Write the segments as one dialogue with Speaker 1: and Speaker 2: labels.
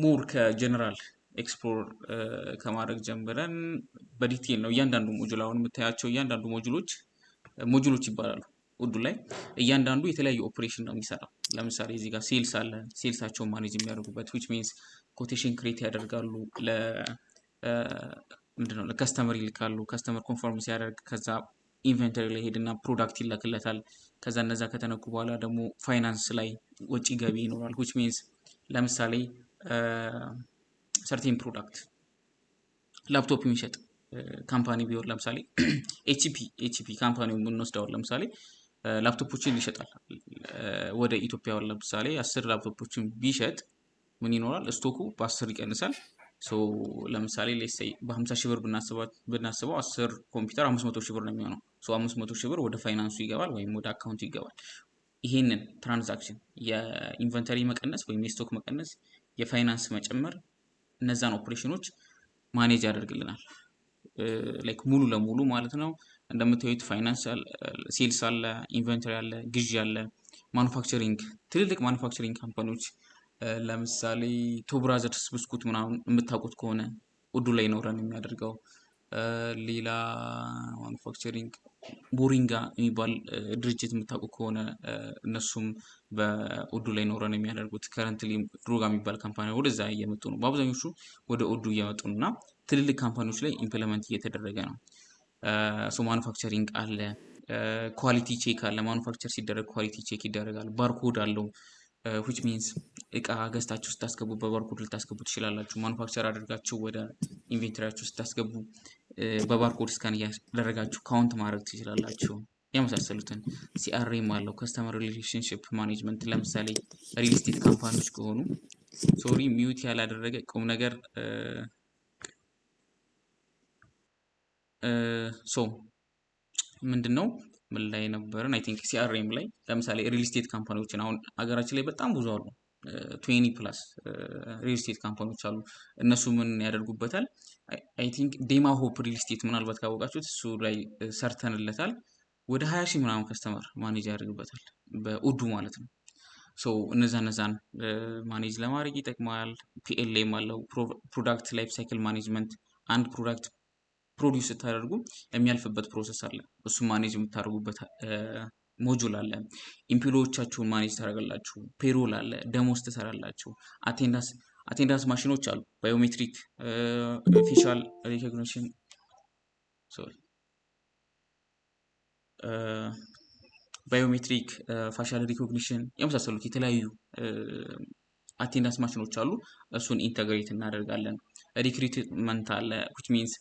Speaker 1: ሞር ከጀነራል ኤክስፕሎር ከማድረግ ጀምረን በዲቴል ነው እያንዳንዱ ሞጁል አሁን የምታያቸው እያንዳንዱ ሞጁሎች ይባላሉ። ውዱ ላይ እያንዳንዱ የተለያዩ ኦፕሬሽን ነው የሚሰራው። ለምሳሌ እዚህ ጋር ሴልስ አለ። ሴልሳቸውን ማኔጅ የሚያደርጉበት which means ኮቴሽን ክሬት ያደርጋሉ ምንድነው ለከስተመር ይልካሉ። ከስተመር ኮንፈርም ሲያደርግ ከዛ ኢንቨንተሪ ላይ ሄድና ፕሮዳክት ይላክለታል። ከዛ እነዛ ከተነኩ በኋላ ደግሞ ፋይናንስ ላይ ወጪ ገቢ ይኖራል which means ለምሳሌ ሰርቴን ፕሮዳክት ላፕቶፕ የሚሸጥ ካምፓኒ ቢሆን ለምሳሌ ኤችፒ ካምፓኒው የምንወስደው ለምሳሌ ላፕቶፖችን ይሸጣል። ወደ ኢትዮጵያ ለምሳሌ 10 ላፕቶፖችን ቢሸጥ ምን ይኖራል? ስቶኩ በ10 ይቀንሳል። ለምሳሌ ሌትስ ሴይ በ50 ሺህ ብር ብናስበው 10 ኮምፒውተር 500 ሺህ ብር ነው የሚሆነው። 500 ሺህ ብር ወደ ፋይናንሱ ይገባል ወይም ወደ አካውንቱ ይገባል። ይሄንን ትራንዛክሽን የኢንቨንተሪ መቀነስ ወይም የስቶክ መቀነስ፣ የፋይናንስ መጨመር እነዛን ኦፕሬሽኖች ማኔጅ ያደርግልናል። ላይክ ሙሉ ለሙሉ ማለት ነው። እንደምታዩት ፋይናንስ ሴልስ አለ፣ ኢንቨንተሪ አለ፣ ግዢ አለ፣ ማኑፋክቸሪንግ ትልልቅ ማኑፋክቸሪንግ ካምፓኒዎች ለምሳሌ ቶብራዘርስ ብስኩት ምናምን የምታውቁት ከሆነ ውዱ ላይ ነው ረን የሚያደርገው። ሌላ ማኑፋክቸሪንግ ቦሪንጋ የሚባል ድርጅት የምታውቁ ከሆነ እነሱም በውዱ ላይ ነው ረን የሚያደርጉት። ከረንትሊ ድሮጋ የሚባል ካምፓኒ ወደዛ እየመጡ ነው። በአብዛኞቹ ወደ ውዱ እየመጡ ነው እና ትልልቅ ካምፓኒዎች ላይ ኢምፕሊመንት እየተደረገ ነው። ማኑፋክቸሪንግ አለ፣ ኳሊቲ ቼክ አለ። ማኑፋክቸር ሲደረግ ኳሊቲ ቼክ ይደረጋል። ባርኮድ አለው which means እቃ ገዝታችሁ ስታስገቡ በባርኮድ ልታስገቡ ትችላላችሁ። ማኑፋክቸር አድርጋችሁ ወደ ኢንቨንተሪያችሁ ስታስገቡ በባርኮድ ስካን እያደረጋችሁ ካውንት ማድረግ ትችላላችሁ። የመሳሰሉትን ሲአርኤም አለው። ከስተመር ሪሌሽንሽፕ ማኔጅመንት ለምሳሌ ሪል ስቴት ካምፓኒዎች ከሆኑ ሶሪ ሚዩት ያላደረገ ቁም ነገር ምንድነው ምን ላይ ነበርን? አይ ቲንክ ሲአርኤም ላይ ለምሳሌ ሪል ስቴት ካምፓኒዎችን አሁን ሀገራችን ላይ በጣም ብዙ አሉ። 20 ፕላስ ሪል ስቴት ካምፓኒዎች አሉ። እነሱ ምን ያደርጉበታል? አይ ቲንክ ዴማ ሆፕ ሪል ስቴት ምናልባት ካወቃችሁት እሱ ላይ ሰርተንለታል። ወደ 20 ሺህ ምናምን ከስተመር ማኔጅ ያደርግበታል በውዱ ማለት ነው። እነዛን ማኔጅ ለማድረግ ይጠቅማል። ፒኤልኤም አለው፣ ፕሮዳክት ላይፍ ሳይክል ማኔጅመንት። አንድ ፕሮዳክት ፕሮዲውስ ስታደርጉ የሚያልፍበት ፕሮሰስ አለ። እሱም ማኔጅ የምታደርጉበት ሞጁል አለ። ኢምፕሎዮቻችሁን ማኔጅ ታደርጋላችሁ። ፔሮል አለ፣ ደሞዝ ትሰራላችሁ። አቴንዳንስ ማሽኖች አሉ። ባዮሜትሪክ፣ ፌሻል ሪኮግኒሽን ባዮሜትሪክ፣ ፋሻል ሪኮግኒሽን የመሳሰሉት የተለያዩ አቴንዳንስ ማሽኖች አሉ። እሱን ኢንተግሬት እናደርጋለን። ሪክሩትመንት አለ which means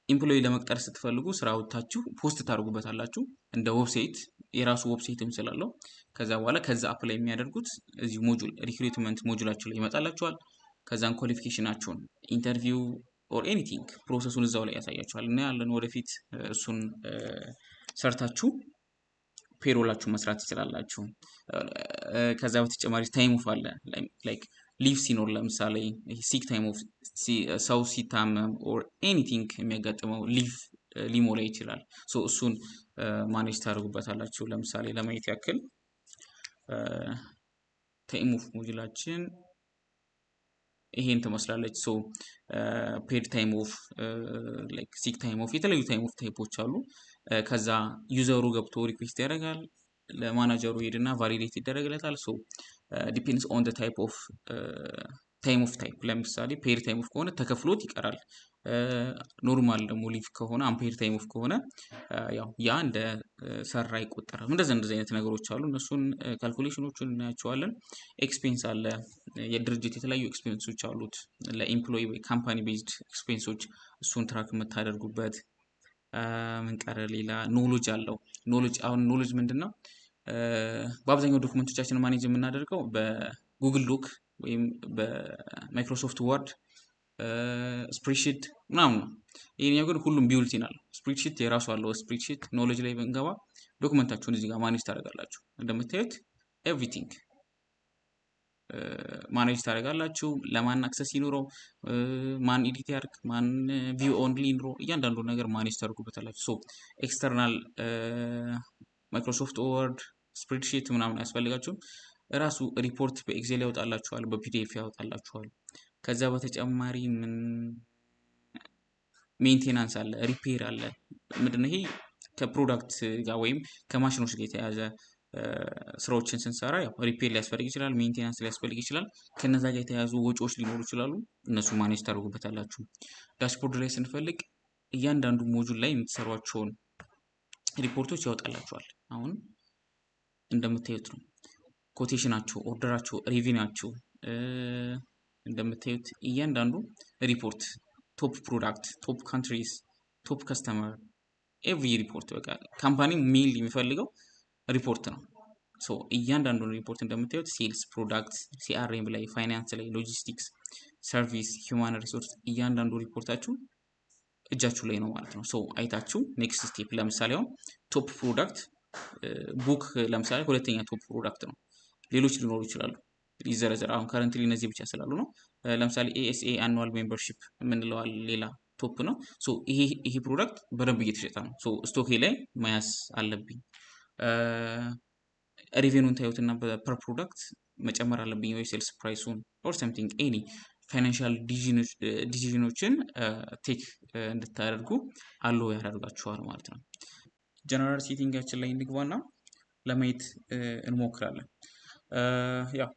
Speaker 1: ኢምፕሎይ ለመቅጠር ስትፈልጉ ስራ ወጥታችሁ ፖስት ታደርጉበታላችሁ። እንደ ዌብሳይት የራሱ ዌብሳይትም ስላለው ከዛ በኋላ ከዛ አፕላይ የሚያደርጉት እዚህ ሞጁል ሪክሩትመንት ሞጁላችሁ ላይ ይመጣላችኋል። ከዛን ኳሊፊኬሽናችሁን ኢንተርቪው ኦር ኤኒቲንግ ፕሮሰሱን እዛው ላይ ያሳያችኋል። እና ያለን ወደፊት እሱን ሰርታችሁ ፔሮላችሁ መስራት ትችላላችሁ። ከዛ በተጨማሪ ታይም ኦፍ አለ። ላይክ ሊቭ ሲኖር ለምሳሌ ሲክ ታይም ኦፍ ሰው ሲታመም ኦር ኤኒቲንግ የሚያጋጥመው ሊቭ ሊሞላ ይችላል። እሱን ማኔጅ ታደርጉበታላችሁ። ለምሳሌ ለማየት ያክል ታይም ኦፍ ሞጁላችን ይሄን ትመስላለች። ፔድ ታይም ኦፍ ላይክ ሲክ ታይም ኦፍ የተለያዩ ታይም ኦፍ ታይፖች አሉ። ከዛ ዩዘሩ ገብቶ ሪኩዌስት ያደርጋል። ለማናጀሩ ሄድና ቫሊዴት ይደረግለታል። ዲፔንድስ ኦን ታይፕ ኦፍ ታይም ኦፍ ታይፕ። ለምሳሌ ፔድ ታይም ኦፍ ከሆነ ተከፍሎት ይቀራል። ኖርማል ደግሞ ሊቭ ከሆነ አንፔድ ታይም ኦፍ ከሆነ ያው ያ እንደ ሰራ አይቆጠርም። እንደዚህ አይነት ነገሮች አሉ። እነሱን ካልኩሌሽኖቹን እናያቸዋለን። ኤክስፔንስ አለ። የድርጅት የተለያዩ ኤክስፔንሶች አሉት። ለኢምፕሎይ ወይ ካምፓኒ ቤዝድ ኤክስፔንሶች እሱን ትራክ የምታደርጉበት። ምን ቀረ ሌላ? ኖሎጅ አለው። ኖሎጅ ምንድነው? በአብዛኛው ዶክመንቶቻችን ማኔጅ የምናደርገው በጉግል ዶክ ወይም በማይክሮሶፍት ወርድ፣ ስፕሬድሺት ምናምን ነው። ይሄኛው ግን ሁሉም ቢውልቲን አለው። ስፕሬድሺት የራሱ አለው። ስፕሬድሺት ኖሎጅ ላይ ብንገባ ዶክመንታችሁን እዚህ ጋር ማኔጅ ታደርጋላችሁ። እንደምታዩት ኤቭሪቲንግ ማኔጅ ታደርጋላችሁ። ለማን አክሰስ ይኖረው፣ ማን ኤዲት ያርግ፣ ማን ቪው ኦንሊ ይኖረው፣ እያንዳንዱ ነገር ማኔጅ ታደርጉበታላችሁ። ኤክስተርናል ማይክሮሶፍት ወርድ፣ ስፕሬድሺት ምናምን አያስፈልጋችሁም። ራሱ ሪፖርት በኤክሴል ያወጣላችኋል፣ በፒዲኤፍ ያወጣላችኋል። ከዛ በተጨማሪ ምን ሜንቴናንስ አለ፣ ሪፔር አለ። ምንድነው ይሄ? ከፕሮዳክት ጋር ወይም ከማሽኖች ጋር የተያያዘ ስራዎችን ስንሰራ ያው ሪፔር ሊያስፈልግ ይችላል፣ ሜንቴናንስ ሊያስፈልግ ይችላል። ከነዛ ጋር የተያያዙ ወጪዎች ሊኖሩ ይችላሉ። እነሱ ማኔጅ ታደርጉበታላችሁ። ዳሽቦርድ ላይ ስንፈልግ እያንዳንዱ ሞጁል ላይ የምትሰሯቸውን ሪፖርቶች ያወጣላችኋል። አሁን እንደምታዩት ነው ኮቴሽናቸው፣ ኦርደራቸው፣ ሬቪናቸው እንደምታዩት እያንዳንዱ ሪፖርት ቶፕ ፕሮዳክት፣ ቶፕ ካንትሪስ፣ ቶፕ ከስተመር ኤቭሪ ሪፖርት በቃ ካምፓኒ ሜል የሚፈልገው ሪፖርት ነው። ሶ እያንዳንዱን ሪፖርት እንደምታዩት ሴልስ፣ ፕሮዳክት፣ ሲአርኤም ላይ፣ ፋይናንስ ላይ፣ ሎጂስቲክስ፣ ሰርቪስ፣ ሂውማን ሪሶርስ እያንዳንዱ ሪፖርታችሁ እጃችሁ ላይ ነው ማለት ነው። ሶ አይታችሁ ኔክስት ስቴፕ ለምሳሌ አሁን ቶፕ ፕሮዳክት ቡክ ለምሳሌ ሁለተኛ ቶፕ ፕሮዳክት ነው። ሌሎች ሊኖሩ ይችላሉ ይዘረዘር። አሁን ከረንትሊ እነዚህ ብቻ ስላሉ ነው። ለምሳሌ ኤኤስኤ አኑዋል ሜምበርሺፕ የምንለዋል ሌላ ቶፕ ነው። ሶ ይሄ ፕሮዳክት በደንብ እየተሸጠ ነው። ሶ ስቶኬ ላይ መያዝ አለብኝ። ሪቬኑን ታዩትና በፐር ፕሮዳክት መጨመር አለብኝ ወይ ሴልስ ፕራይሱን ኦር ሰምቲንግ ኤኒ ፋይናንሻል ዲሲዥኖችን ቴክ እንድታደርጉ አሎ ያደርጋችኋል ማለት ነው። ጀነራል ሴቲንጋችን ላይ እንግባና ለማየት እንሞክራለን። ያው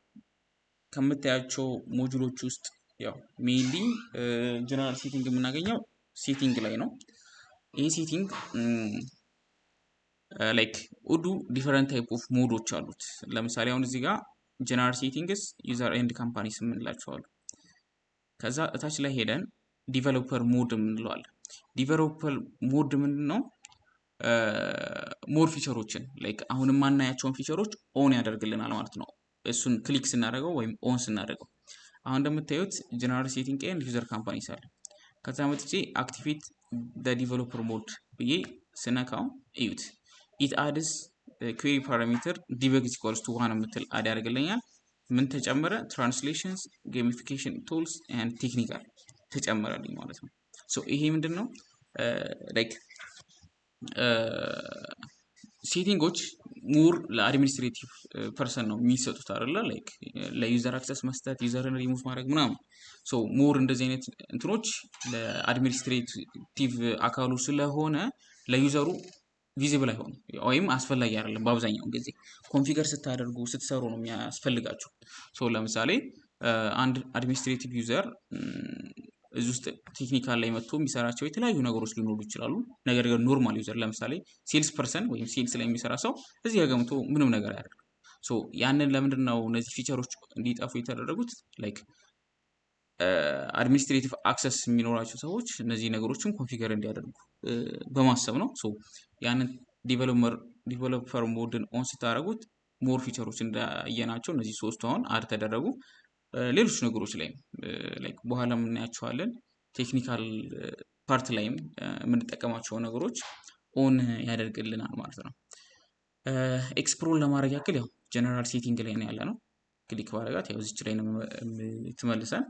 Speaker 1: ከምታያቸው ሞጁሎች ውስጥ ያው ሜይንሊ ጀነራል ሴቲንግ የምናገኘው ሴቲንግ ላይ ነው። ይህ ሴቲንግ ላይክ ኡዱ ዲፈረንት ታይፕ ኦፍ ሞዶች አሉት። ለምሳሌ አሁን እዚህ ጋር ጀነራል ሴቲንግስ ዩዘር ኤንድ ካምፓኒስ የምንላቸዋሉ። ከዛ እታች ላይ ሄደን ዲቨሎፐር ሞድ የምንለዋለን። ዲቨሎፐር ሞድ ምንድን ነው? ሞር ፊቸሮችን ላይክ አሁን የማናያቸውን ፊቸሮች ኦን ያደርግልናል ማለት ነው። እሱን ክሊክ ስናደርገው ወይም ኦን ስናደርገው አሁን እንደምታዩት ጀነራል ሴቲንግ ኤንድ ዩዘር ካምፓኒስ አለ። ከዛ መጥቼ አክቲቬት ዲቨሎፐር ሞድ ብዬ ስነካው እዩት። ኢት አድስ ኩዌሪ ፓራሜትር ዲበግ ኢኳልስ ቱ ዋን የምትል አድ ያደርግልኛል። ምን ተጨመረ? ትራንስሌሽንስ፣ ጌሚፊኬሽን ቱልስ ኤንድ ቴክኒካል ተጨመረልኝ ማለት ነው። ሶ ይሄ ምንድን ነው? ላይክ ሴቲንጎች ሙር ለአድሚኒስትሬቲቭ ፐርሰን ነው የሚሰጡት አይደለ? ላይክ ለዩዘር አክሰስ መስጠት፣ ዩዘርን ሪሙቭ ማድረግ ምናምን። ሶ ሙር እንደዚህ አይነት እንትኖች ለአድሚኒስትሬቲቭ አካሉ ስለሆነ ለዩዘሩ ቪዚብል አይሆንም ወይም አስፈላጊ አይደለም። በአብዛኛው ጊዜ ኮንፊገር ስታደርጉ ስትሰሩ ነው የሚያስፈልጋችሁ። ሶ ለምሳሌ አንድ አድሚኒስትሬቲቭ ዩዘር እዚህ ውስጥ ቴክኒካል ላይ መጥቶ የሚሰራቸው የተለያዩ ነገሮች ሊኖሩ ይችላሉ። ነገር ግን ኖርማል ዩዘር ለምሳሌ ሴልስ ፐርሰን ወይም ሴልስ ላይ የሚሰራ ሰው እዚህ ጋር ገብቶ ምንም ነገር አያደርግም። ሶ ያንን ለምንድን ነው እነዚህ ፊቸሮች እንዲጠፉ የተደረጉት? ላይክ አድሚኒስትሬቲቭ አክሰስ የሚኖራቸው ሰዎች እነዚህ ነገሮችን ኮንፊገር እንዲያደርጉ በማሰብ ነው። ሶ ያንን ዲቨሎፐር ሞድን ኦን ስታደርጉት ሞር ፊቸሮች እንዳየናቸው እነዚህ ሶስቱ አሁን አድ ተደረጉ። ሌሎች ነገሮች ላይም ላይክ በኋላ የምናያቸዋለን። ቴክኒካል ፓርት ላይም የምንጠቀማቸው ነገሮች ኦን ያደርግልናል ማለት ነው። ኤክስፕሎር ለማድረግ ያክል ያው ጀነራል ሴቲንግ ላይ ነው ያለ ነው። ክሊክ ባደረጋት ያው እዚች ላይ ነው የምትመልሰን።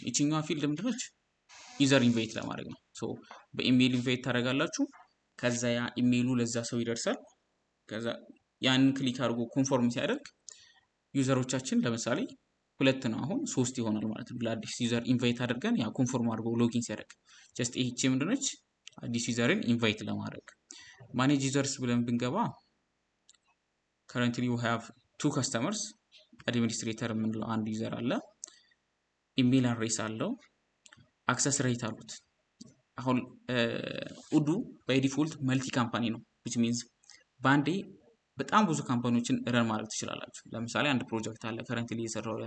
Speaker 1: ይችኛዋ ፊልድ ምንድነች? ዩዘር ኢንቫይት ለማድረግ ነው። ሶ በኢሜይል ኢንቫይት ታደርጋላችሁ። ከዛ ያ ኢሜይሉ ለዛ ሰው ይደርሳል። ከዛ ያንን ክሊክ አድርጎ ኮንፎርም ሲያደርግ ዩዘሮቻችን ለምሳሌ ሁለት ነው አሁን 3 ይሆናል ማለት ነው። ለአዲስ ዩዘር ኢንቫይት አድርገን ያ ኮንፎርም አድርጎ ሎጊን ሲያደርግ ጀስት ይህቺ ምንድነች? አዲስ ዩዘርን ኢንቫይት ለማድረግ ማኔጅ ዩዘርስ ብለን ብንገባ currently we have 2 customers አድሚኒስትሬተር የምንለው አንድ ዩዘር አለ። ኢሜል አድሬስ አለው። አክሰስ ሬት አሉት። አሁን ኡዱ ባይ ዲፎልት መልቲ ካምፓኒ ነው which means ባንዴ በጣም ብዙ ካምፓኒዎችን ረን ማድረግ ትችላላችሁ። ለምሳሌ አንድ ፕሮጀክት አለ ከረንትሊ እየሰራው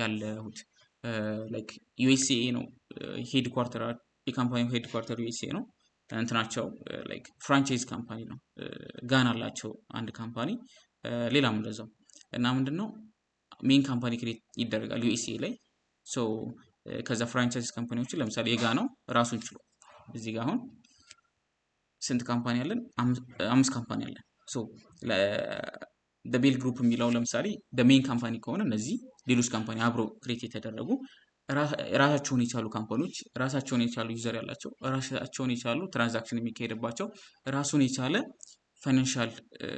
Speaker 1: ያለሁት ላይክ ዩኤስኤ ነው ሄድ ኳርተር፣ የካምፓኒው ሄድ ኳርተር ዩኤስኤ ነው። እንትናቸው ላይክ ፍራንቻይዝ ካምፓኒ ነው። ጋና አላቸው አንድ ካምፓኒ፣ ሌላም እንደዛው እና ምንድነው ሜን ካምፓኒ ክሬት ይደረጋል ዩኤስኤ ላይ። ሶ ከዛ ፍራንቻይዝ ካምፓኒዎችን ለምሳሌ የጋናው ራሱን ችሎ እዚህ ጋር አሁን ስንት ካምፓኒ አለን? 5 ካምፓኒ አለን። ሶ ለቤል ግሩፕ የሚለው ለምሳሌ ሜን ካምፓኒ ከሆነ እነዚህ ሌሎች ካምፓኒ አብሮ ክሬት የተደረጉ ራሳቸውን የቻሉ ካምፓኒዎች፣ ራሳቸውን የቻሉ ዩዘር ያላቸው፣ ራሳቸውን የቻሉ ትራንዛክሽን የሚካሄድባቸው ራሱን የቻለ ፋይናንሻል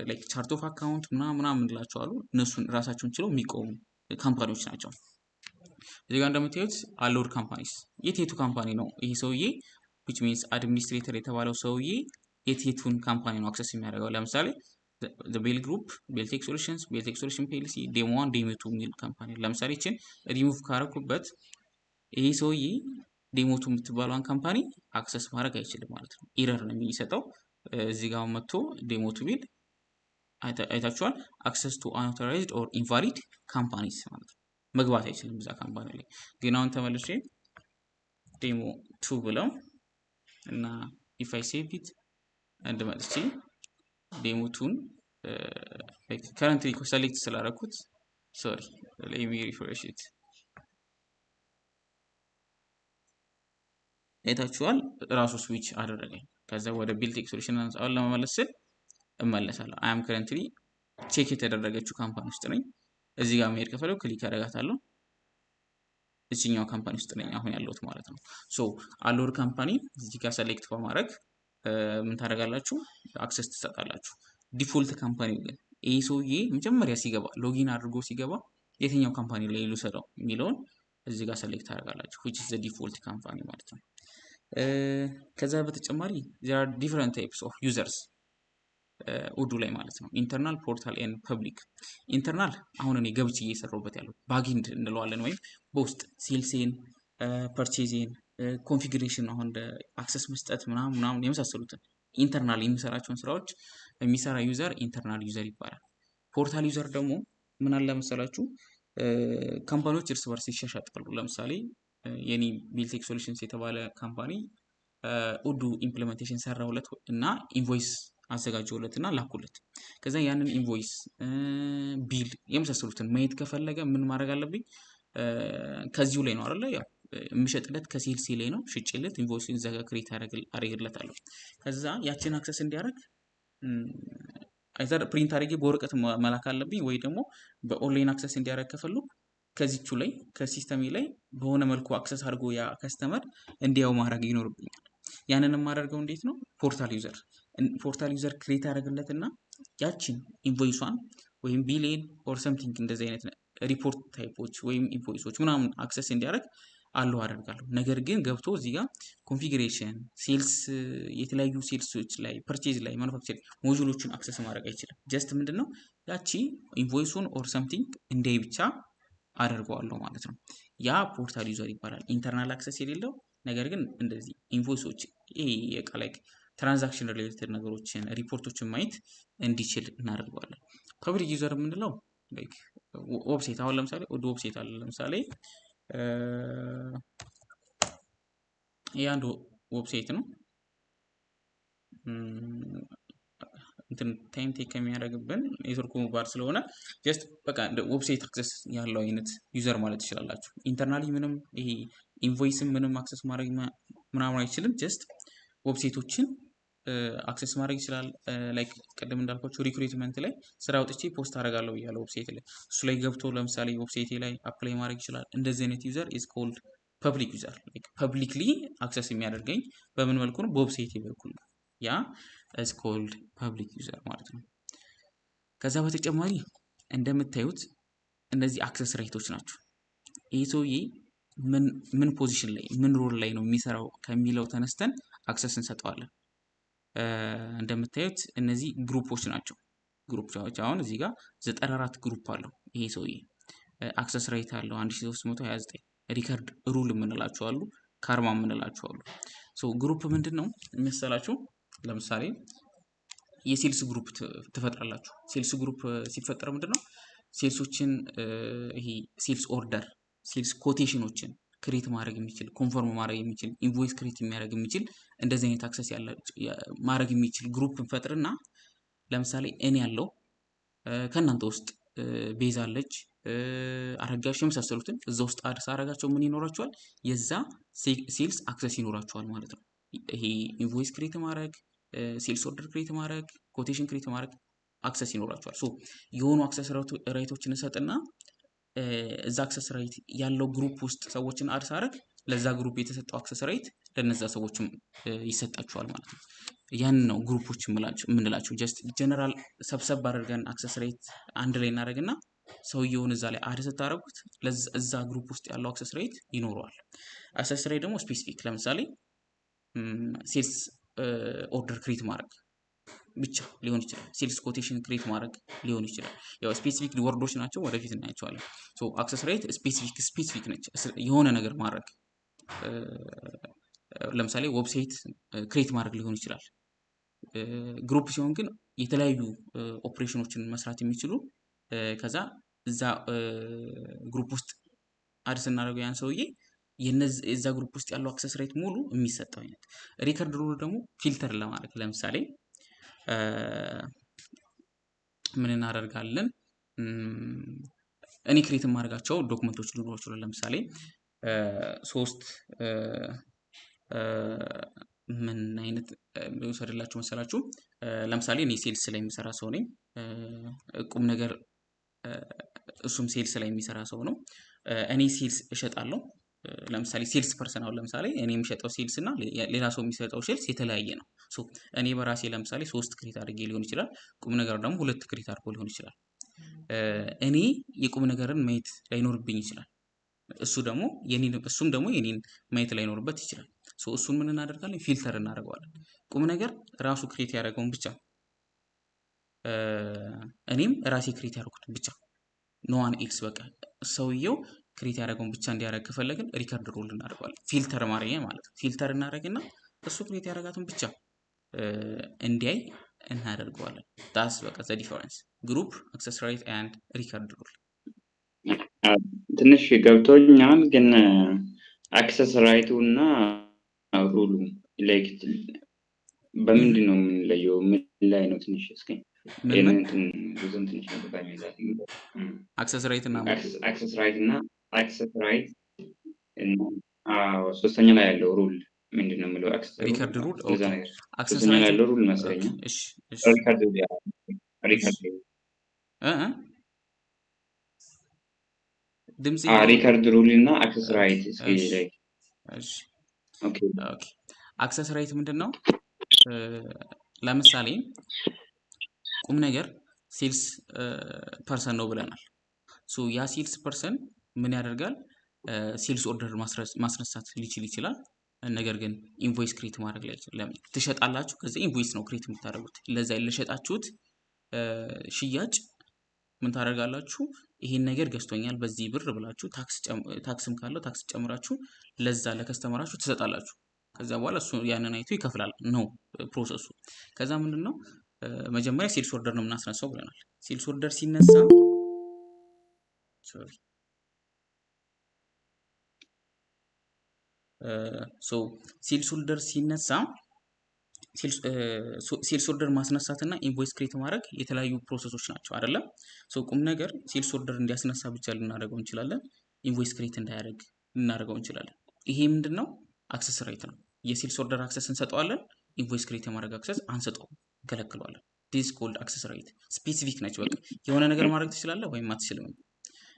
Speaker 1: ላይክ ቻርት ኦፍ አካውንት ምናምን እንላቸው አሉ። እነሱን ራሳቸውን ችለው የሚቆሙ ካምፓኒዎች ናቸው። እዚህ ጋር እንደምታዩት አሎድ ካምፓኒስ የቱ ካምፓኒ ነው ይሄ ሰውዬ which means አድሚኒስትሬተር የተባለው ሰውዬ የቱን ካምፓኒ ነው አክሰስ የሚያደርገው? ለምሳሌ ቤል ግሩፕ፣ ቤልቴክ ሶሉሽንስ፣ ቤልቴክ ሶሉሽን ፒኤልሲ፣ ዴሞ 1 ዴሞ 2 የሚል ካምፓኒ ለምሳሌ እችን ሪሙቭ ካረኩበት ይሄ ሰውዬ ዴሞ 2 የምትባለዋን ካምፓኒ አክሰስ ማድረግ አይችልም ማለት ነው። ኢረር ነው የሚሰጠው። እዚህ ጋር መጥቶ ዴሞ 2 ቢል አይታችኋል። አክሰስ ቱ አንኦቶራይዝድ ኦር ኢንቫሊድ ካምፓኒስ ማለት ነው። መግባት አይችልም እዛ ካምፓኒ ላይ። ግን አሁን ተመልሼ ዴሞ 2 ብለው እና ኢፍ አይ ሴቭ ኢት አንድ መጥቼ ዴሞ 2ን ከረንትሊ ሰሌክት ስላደረኩት ሶሪ ሌት ሚ ሪፍሬሽ ኢት አይታችኋል። ራሱ ስዊች አደረገኝ። ከዛ ወደ ቤልቴክ ሶሉሽን አንጻውን ለመመለስ ስል እመለሳለሁ። አይ አም ከረንትሊ ቼክ የተደረገችው ካምፓኒ ውስጥ ነኝ። እዚህ ጋር መሄድ ከፈለኩ ክሊክ አደርጋታለሁ። እዚህኛው ካምፓኒ ውስጥ ነኝ አሁን ያለሁት ማለት ነው። ሶ አሎድ ካምፓኒ እዚህ ጋር ሰሌክት በማድረግ ምን ታደርጋላችሁ? አክሰስ ትሰጣላችሁ። ዲፎልት ካምፓኒ ግን ይህ ሰውዬ መጀመሪያ ሲገባ ሎጊን አድርጎ ሲገባ የትኛው ካምፓኒ ላይ ልውሰደው የሚለውን እዚህ ጋር ሰሌክት ታደርጋላችሁ which is the default ካምፓኒ ማለት ነው። ከዛ በተጨማሪ there are different types of users ኡዱ ላይ ማለት ነው። ኢንተርናል፣ ፖርታል ኤንድ ፐብሊክ። ኢንተርናል አሁን እኔ ገብቼ እየሰራሁበት ያለው ባጊንድ እንለዋለን ወይም በውስጥ ሴልሴን፣ ፐርቼዜን፣ ኮንፊግሬሽን አሁን አክሰስ መስጠት ምናምን የመሳሰሉትን ኢንተርናል የሚሰራቸውን ስራዎች የሚሰራ ዩዘር ኢንተርናል ዩዘር ይባላል። ፖርታል ዩዘር ደግሞ ምን አለ መሰላችሁ ካምፓኒዎች እርስ በርስ ይሻሻጣሉ። ለምሳሌ የኔ ቤልቴክ ሶሉሽንስ የተባለ ካምፓኒ ኡዱ ኢምፕሊሜንቴሽን ሰራሁለት እና ኢንቮይስ አዘጋጀውለት እና ላኩለት። ከዛ ያንን ኢንቮይስ ቢል የመሳሰሉትን ማየት ከፈለገ ምን ማድረግ አለብኝ? ከዚሁ ላይ ነው አይደለ? ያው የሚሸጥለት ከሴልሲ ላይ ነው። ሽጬለት ኢንቮይሱን እዛ ጋር ክሬት አደርግለታለሁ። ከዛ ያችን አክሰስ እንዲያደርግ አይዘር ፕሪንት አድርጌ በወረቀት መላክ አለብኝ ወይ ደግሞ በኦንላይን አክሰስ እንዲያደርግ ከፈለኩ ከዚቹ ላይ ከሲስተሚ ላይ በሆነ መልኩ አክሰስ አድርጎ ያ ከስተመር እንዲያው ማድረግ ይኖርብኛል። ያንን የማደርገው እንዴት ነው? ፖርታል ዩዘር ክሬት አደረግለትና ያችን ኢንቮይሷን ወይም ቢሌን ኦር ሰምቲንግ እንደዚህ አይነት ሪፖርት ታይፖች ወይም ኢንቮይሶች ምናምን አክሰስ እንዲያደርግ አለው አደርጋለሁ። ነገር ግን ገብቶ እዚህ ጋር ኮንፊግሬሽን፣ ሴልስ፣ የተለያዩ ሴልሶች ላይ ፐርቼዝ ላይ ማኑፋክቸር ሞጁሎችን አክሰስ ማድረግ አይችልም። ጀስት ምንድነው ያቺ ኢንቮይሱን ኦር ሰምቲንግ እንዲያይ ብቻ አደርገዋለሁ ማለት ነው። ያ ፖርታል ዩዘር ይባላል። ኢንተርናል አክሰስ የሌለው ነገር ግን እንደዚህ ኢንቮይሶች ይሄ የቃ ላይክ ትራንዛክሽን ሪሌትድ ነገሮችን ሪፖርቶችን ማየት እንዲችል እናደርገዋለን። ፐብሊክ ዩዘር የምንለው ላይክ ዌብሳይት አሁን ለምሳሌ ወደ ዌብሳይት አለ። ለምሳሌ ይሄ አንዱ ዌብሳይት ነው። እንትን ታይም ቴክ ከሚያደርግብን ኔትወርኩ ባር ስለሆነ ጀስት በቃ እንደ ዌብሳይት አክሰስ ያለው አይነት ዩዘር ማለት ትችላላችሁ። ኢንተርናሊ ምንም ይሄ ኢንቮይስም ምንም አክሰስ ማድረግ ምናምን አይችልም። ጀስት ዌብሳይቶችን አክሰስ ማድረግ ይችላል። ላይክ ቅድም እንዳልኳችሁ ሪክሩትመንት ላይ ስራ አውጥቼ ፖስት አደርጋለሁ ያለው ዌብሳይት ላይ እሱ ላይ ገብቶ ለምሳሌ ዌብሳይቴ ላይ አፕላይ ማድረግ ይችላል። እንደዚህ አይነት ዩዘር ኢዝ ኮልድ ፐብሊክ ዩዘር። ላይክ ፐብሊክሊ አክሰስ የሚያደርገኝ በምን መልኩ ነው? በዌብሳይቴ በኩል ነው። ያ ኢዝ ኮልድ ፐብሊክ ዩዘር ማለት ነው። ከዛ በተጨማሪ እንደምታዩት እነዚህ አክሰስ ራይቶች ናቸው። ይህ ሰውዬ ምን ፖዚሽን ላይ ምን ሮል ላይ ነው የሚሰራው ከሚለው ተነስተን አክሰስ እንሰጠዋለን። እንደምታዩት እነዚህ ግሩፖች ናቸው። ግሩፖች አሁን እዚህ ጋር 94 ግሩፕ አለው ይሄ ሰውዬ። አክሰስ ራይት አለው 1329። ሪከርድ ሩል የምንላቸው አሉ፣ ካርማ የምንላቸው አሉ። ሶ ግሩፕ ምንድነው የሚያሰላችሁ? ለምሳሌ የሴልስ ግሩፕ ትፈጥራላችሁ። ሴልስ ግሩፕ ሲፈጠር ምንድነው ሴልሶችን ይሄ ሴልስ ኦርደር፣ ሴልስ ኮቴሽኖችን ክሬት ማድረግ የሚችል ኮንፈርም ማድረግ የሚችል ኢንቮይስ ክሬት የሚያደርግ የሚችል እንደዚህ አይነት አክሰስ ማድረግ የሚችል ግሩፕ እንፈጥርና ለምሳሌ እኔ ያለው ከእናንተ ውስጥ ቤዛ አለች፣ አረጋሽ የመሳሰሉትን እዛ ውስጥ አድስ አረጋቸው ምን ይኖራቸዋል? የዛ ሴልስ አክሰስ ይኖራቸዋል ማለት ነው። ይሄ ኢንቮይስ ክሬት ማድረግ፣ ሴልስ ኦርደር ክሬት ማድረግ፣ ኮቴሽን ክሬት ማድረግ አክሰስ ይኖራቸዋል። ሶ የሆኑ አክሰስ ራይቶችን እንሰጥና እዛ አክሰስ ራይት ያለው ግሩፕ ውስጥ ሰዎችን አድስ አረግ ለዛ ግሩፕ የተሰጠው አክሰስ ራይት ለነዛ ሰዎችም ይሰጣቸዋል ማለት ነው። ያን ነው ግሩፖች የምንላቸው። ጀስት ጀነራል ሰብሰብ አድርገን አክሰስ ሬት አንድ ላይ እናደርግና ሰውየውን እዛ ላይ አድ ስታደርጉት እዛ ግሩፕ ውስጥ ያለው አክሰስ ሬት ይኖረዋል። አክሰስ ሬት ደግሞ ስፔሲፊክ ለምሳሌ ሴልስ ኦርደር ክሬት ማድረግ ብቻ ሊሆን ይችላል። ሴልስ ኮቴሽን ክሬት ማድረግ ሊሆን ይችላል። ያው ስፔሲፊክ ወርዶች ናቸው፣ ወደፊት እናያቸዋለን። ሶ አክሰስ ሬት ስፔሲፊክ ነች፣ የሆነ ነገር ማድረግ ለምሳሌ ዌብሳይት ክሬት ማድረግ ሊሆን ይችላል። ግሩፕ ሲሆን ግን የተለያዩ ኦፕሬሽኖችን መስራት የሚችሉ ከዛ እዛ ግሩፕ ውስጥ አድ ስናደርገው ያን ሰውዬ የዛ ግሩፕ ውስጥ ያለው አክሰስ ሬት ሙሉ የሚሰጠው አይነት። ሪከርድ ሩል ደግሞ ፊልተር ለማድረግ ለምሳሌ ምን እናደርጋለን? እኔ ክሬት የማደርጋቸው ዶክመንቶች ሊኖሩ ይችላሉ። ለምሳሌ ሶስት ምን አይነት ልውሰድላችሁ መሰላችሁ? ለምሳሌ እኔ ሴልስ ላይ የሚሰራ ሰው ነኝ። ቁም ነገር እሱም ሴልስ ላይ የሚሰራ ሰው ነው። እኔ ሴልስ እሸጣለሁ። ለምሳሌ ሴልስ ፐርሰን አሁን ለምሳሌ እኔ የሚሸጠው ሴልስ እና ሌላ ሰው የሚሰጠው ሴልስ የተለያየ ነው። እኔ በራሴ ለምሳሌ 3 ክሬት አድርጌ ሊሆን ይችላል። ቁም ነገር ደግሞ 2 ክሬት አድርጎ ሊሆን ይችላል። እኔ የቁም ነገርን ማየት ላይኖርብኝ ይችላል። እሱም ደግሞ የኔን ማየት ላይኖርበት ይችላል። እሱን ምን እናደርጋለን? ፊልተር እናደርገዋለን። ቁም ነገር ራሱ ክሬት ያደረገውን ብቻ እኔም ራሴ ክሬት ያደረኩት ብቻ ኖ ዋን ኤልስ በቃ ሰውየው ክሬት ያደረገውን ብቻ እንዲያደርግ ከፈለግን ሪከርድ ሩል እናደርገዋለን። ፊልተር ማድረጊያ ማለት ነው። ፊልተር እናደርግና እሱ ክሬት ያደረጋትን ብቻ እንዲያይ እናደርገዋለን። ዳስ በቃ ዘ ዲፈረንስ ግሩፕ አክሰስ ራይት ኤንድ ሪከርድ ሩል።
Speaker 2: ትንሽ ገብቶኛል፣ ግን አክሰስ ራይቱ እና ሩሉ ላይክ በምንድን ነው የምንለየው? ምን ላይ ነው? ትንሽ እስኪ ብዙም ትንሽ
Speaker 1: አክሰስ ራይት እና
Speaker 2: አክሰስ ራይት እና ሶስተኛ ላይ ያለው ሩል ምንድን ነው የምለው?
Speaker 1: ሪከርድ ሩል
Speaker 2: ሶስተኛ ላይ ያለው ሩል ይመስለኛል። ሪከርድ ሩል እና አክሰስ ራይት
Speaker 1: አክሰስ ራይት ምንድን ነው? ለምሳሌ ቁም ነገር ሴልስ ፐርሰን ነው ብለናል። ያ ሴልስ ፐርሰን ምን ያደርጋል? ሴልስ ኦርደር ማስነሳት ሊችል ይችላል። ነገር ግን ኢንቮይስ ክሬት ማድረግ ላይ ለምን ትሸጣላችሁ? ከዛ ኢንቮይስ ነው ክሬት የምታደርጉት። ለዛ ለሸጣችሁት ሽያጭ ምን ታደርጋላችሁ? ይሄን ነገር ገዝቶኛል በዚህ ብር ብላችሁ ታክስም ካለው ታክስ ጨምራችሁ ለዛ ለከስተመራችሁ ትሰጣላችሁ። ከዛ በኋላ እሱ ያንን አይቶ ይከፍላል ነው ፕሮሰሱ። ከዛ ምንድነው መጀመሪያ ሴልስ ኦርደር ነው የምናስነሳው ብለናል። ሴልስ ኦርደር ሲነሳ ሴልስ ኦርደር ሲነሳ ሴልስ ኦርደር ማስነሳት እና ኢንቮይስ ክሬት ማድረግ የተለያዩ ፕሮሰሶች ናቸው አይደለም? ቁም ነገር ሴልስ ኦርደር እንዲያስነሳ ብቻ ልናደርገው እንችላለን። ኢንቮይስ ክሬት እንዳያደርግ ልናደርገው እንችላለን። ይሄ ምንድነው? አክሰስ ራይት ነው። የሴልስ ኦርደር አክሰስ እንሰጠዋለን። ኢንቮይስ ክሬት የማድረግ አክሰስ አንሰጠውም፣ እንከለክለዋለን። ዲስ ኮልድ አክሰስ ራይት። ስፔሲፊክ ነች። በቃ የሆነ ነገር ማድረግ ትችላለህ ወይም አትችልም።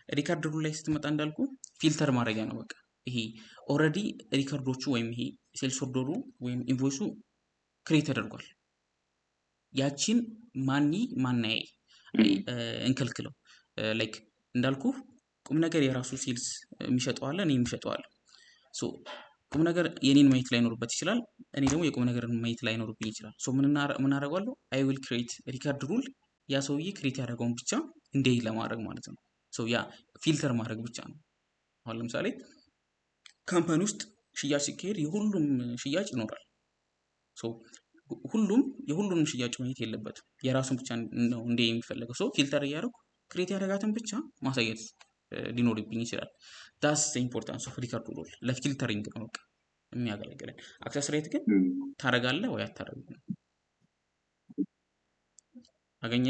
Speaker 1: ሪከርድ ሩል ላይ ስትመጣ እንዳልኩ ፊልተር ማድረጊያ ነው። በቃ ይሄ ኦልሬዲ ሪከርዶቹ ወይም ይሄ ሴልስ ኦርደሩ ወይም ኢንቮይሱ ክሬት ተደርጓል። ያቺን ማናይ እንከልክለው። ላይክ እንዳልኩ ቁም ነገር የራሱ ሴልስ የሚሸጠው አለ፣ እኔ የሚሸጠው አለ። ቁም ነገር የኔን ማየት ላይኖርበት ይችላል፣ እኔ ደግሞ የቁም ነገርን ማየት ላይኖርብኝ ይችላል። ምን አደርጋለሁ? አይ ዊል ክሬት ሪከርድ ሩል ያ ሰውዬ ክሬት ያደረገውን ብቻ እንዲያይ ለማድረግ ማለት ነው። ያ ፊልተር ማድረግ ብቻ ነው። አሁን ለምሳሌ ካምፓኒ ውስጥ ሽያጭ ሲካሄድ የሁሉም ሽያጭ ይኖራል። የሁሉንም ሽያጭ ማየት የለበትም፣ የራሱን ብቻ ነው እንደ የሚፈልገው። ፊልተር እያደረጉ ክሬት ያደረጋትን ብቻ ማሳየት ሊኖርብኝ ይችላል። ዳስ ኢምፖርታንስ ኦፍ ሪከርድ ሩል ለፊልተሪንግ ነው በቃ የሚያገለግለን። አክሰስ ራይት ግን ታረጋለህ ወይ አታረግም? አገኘ?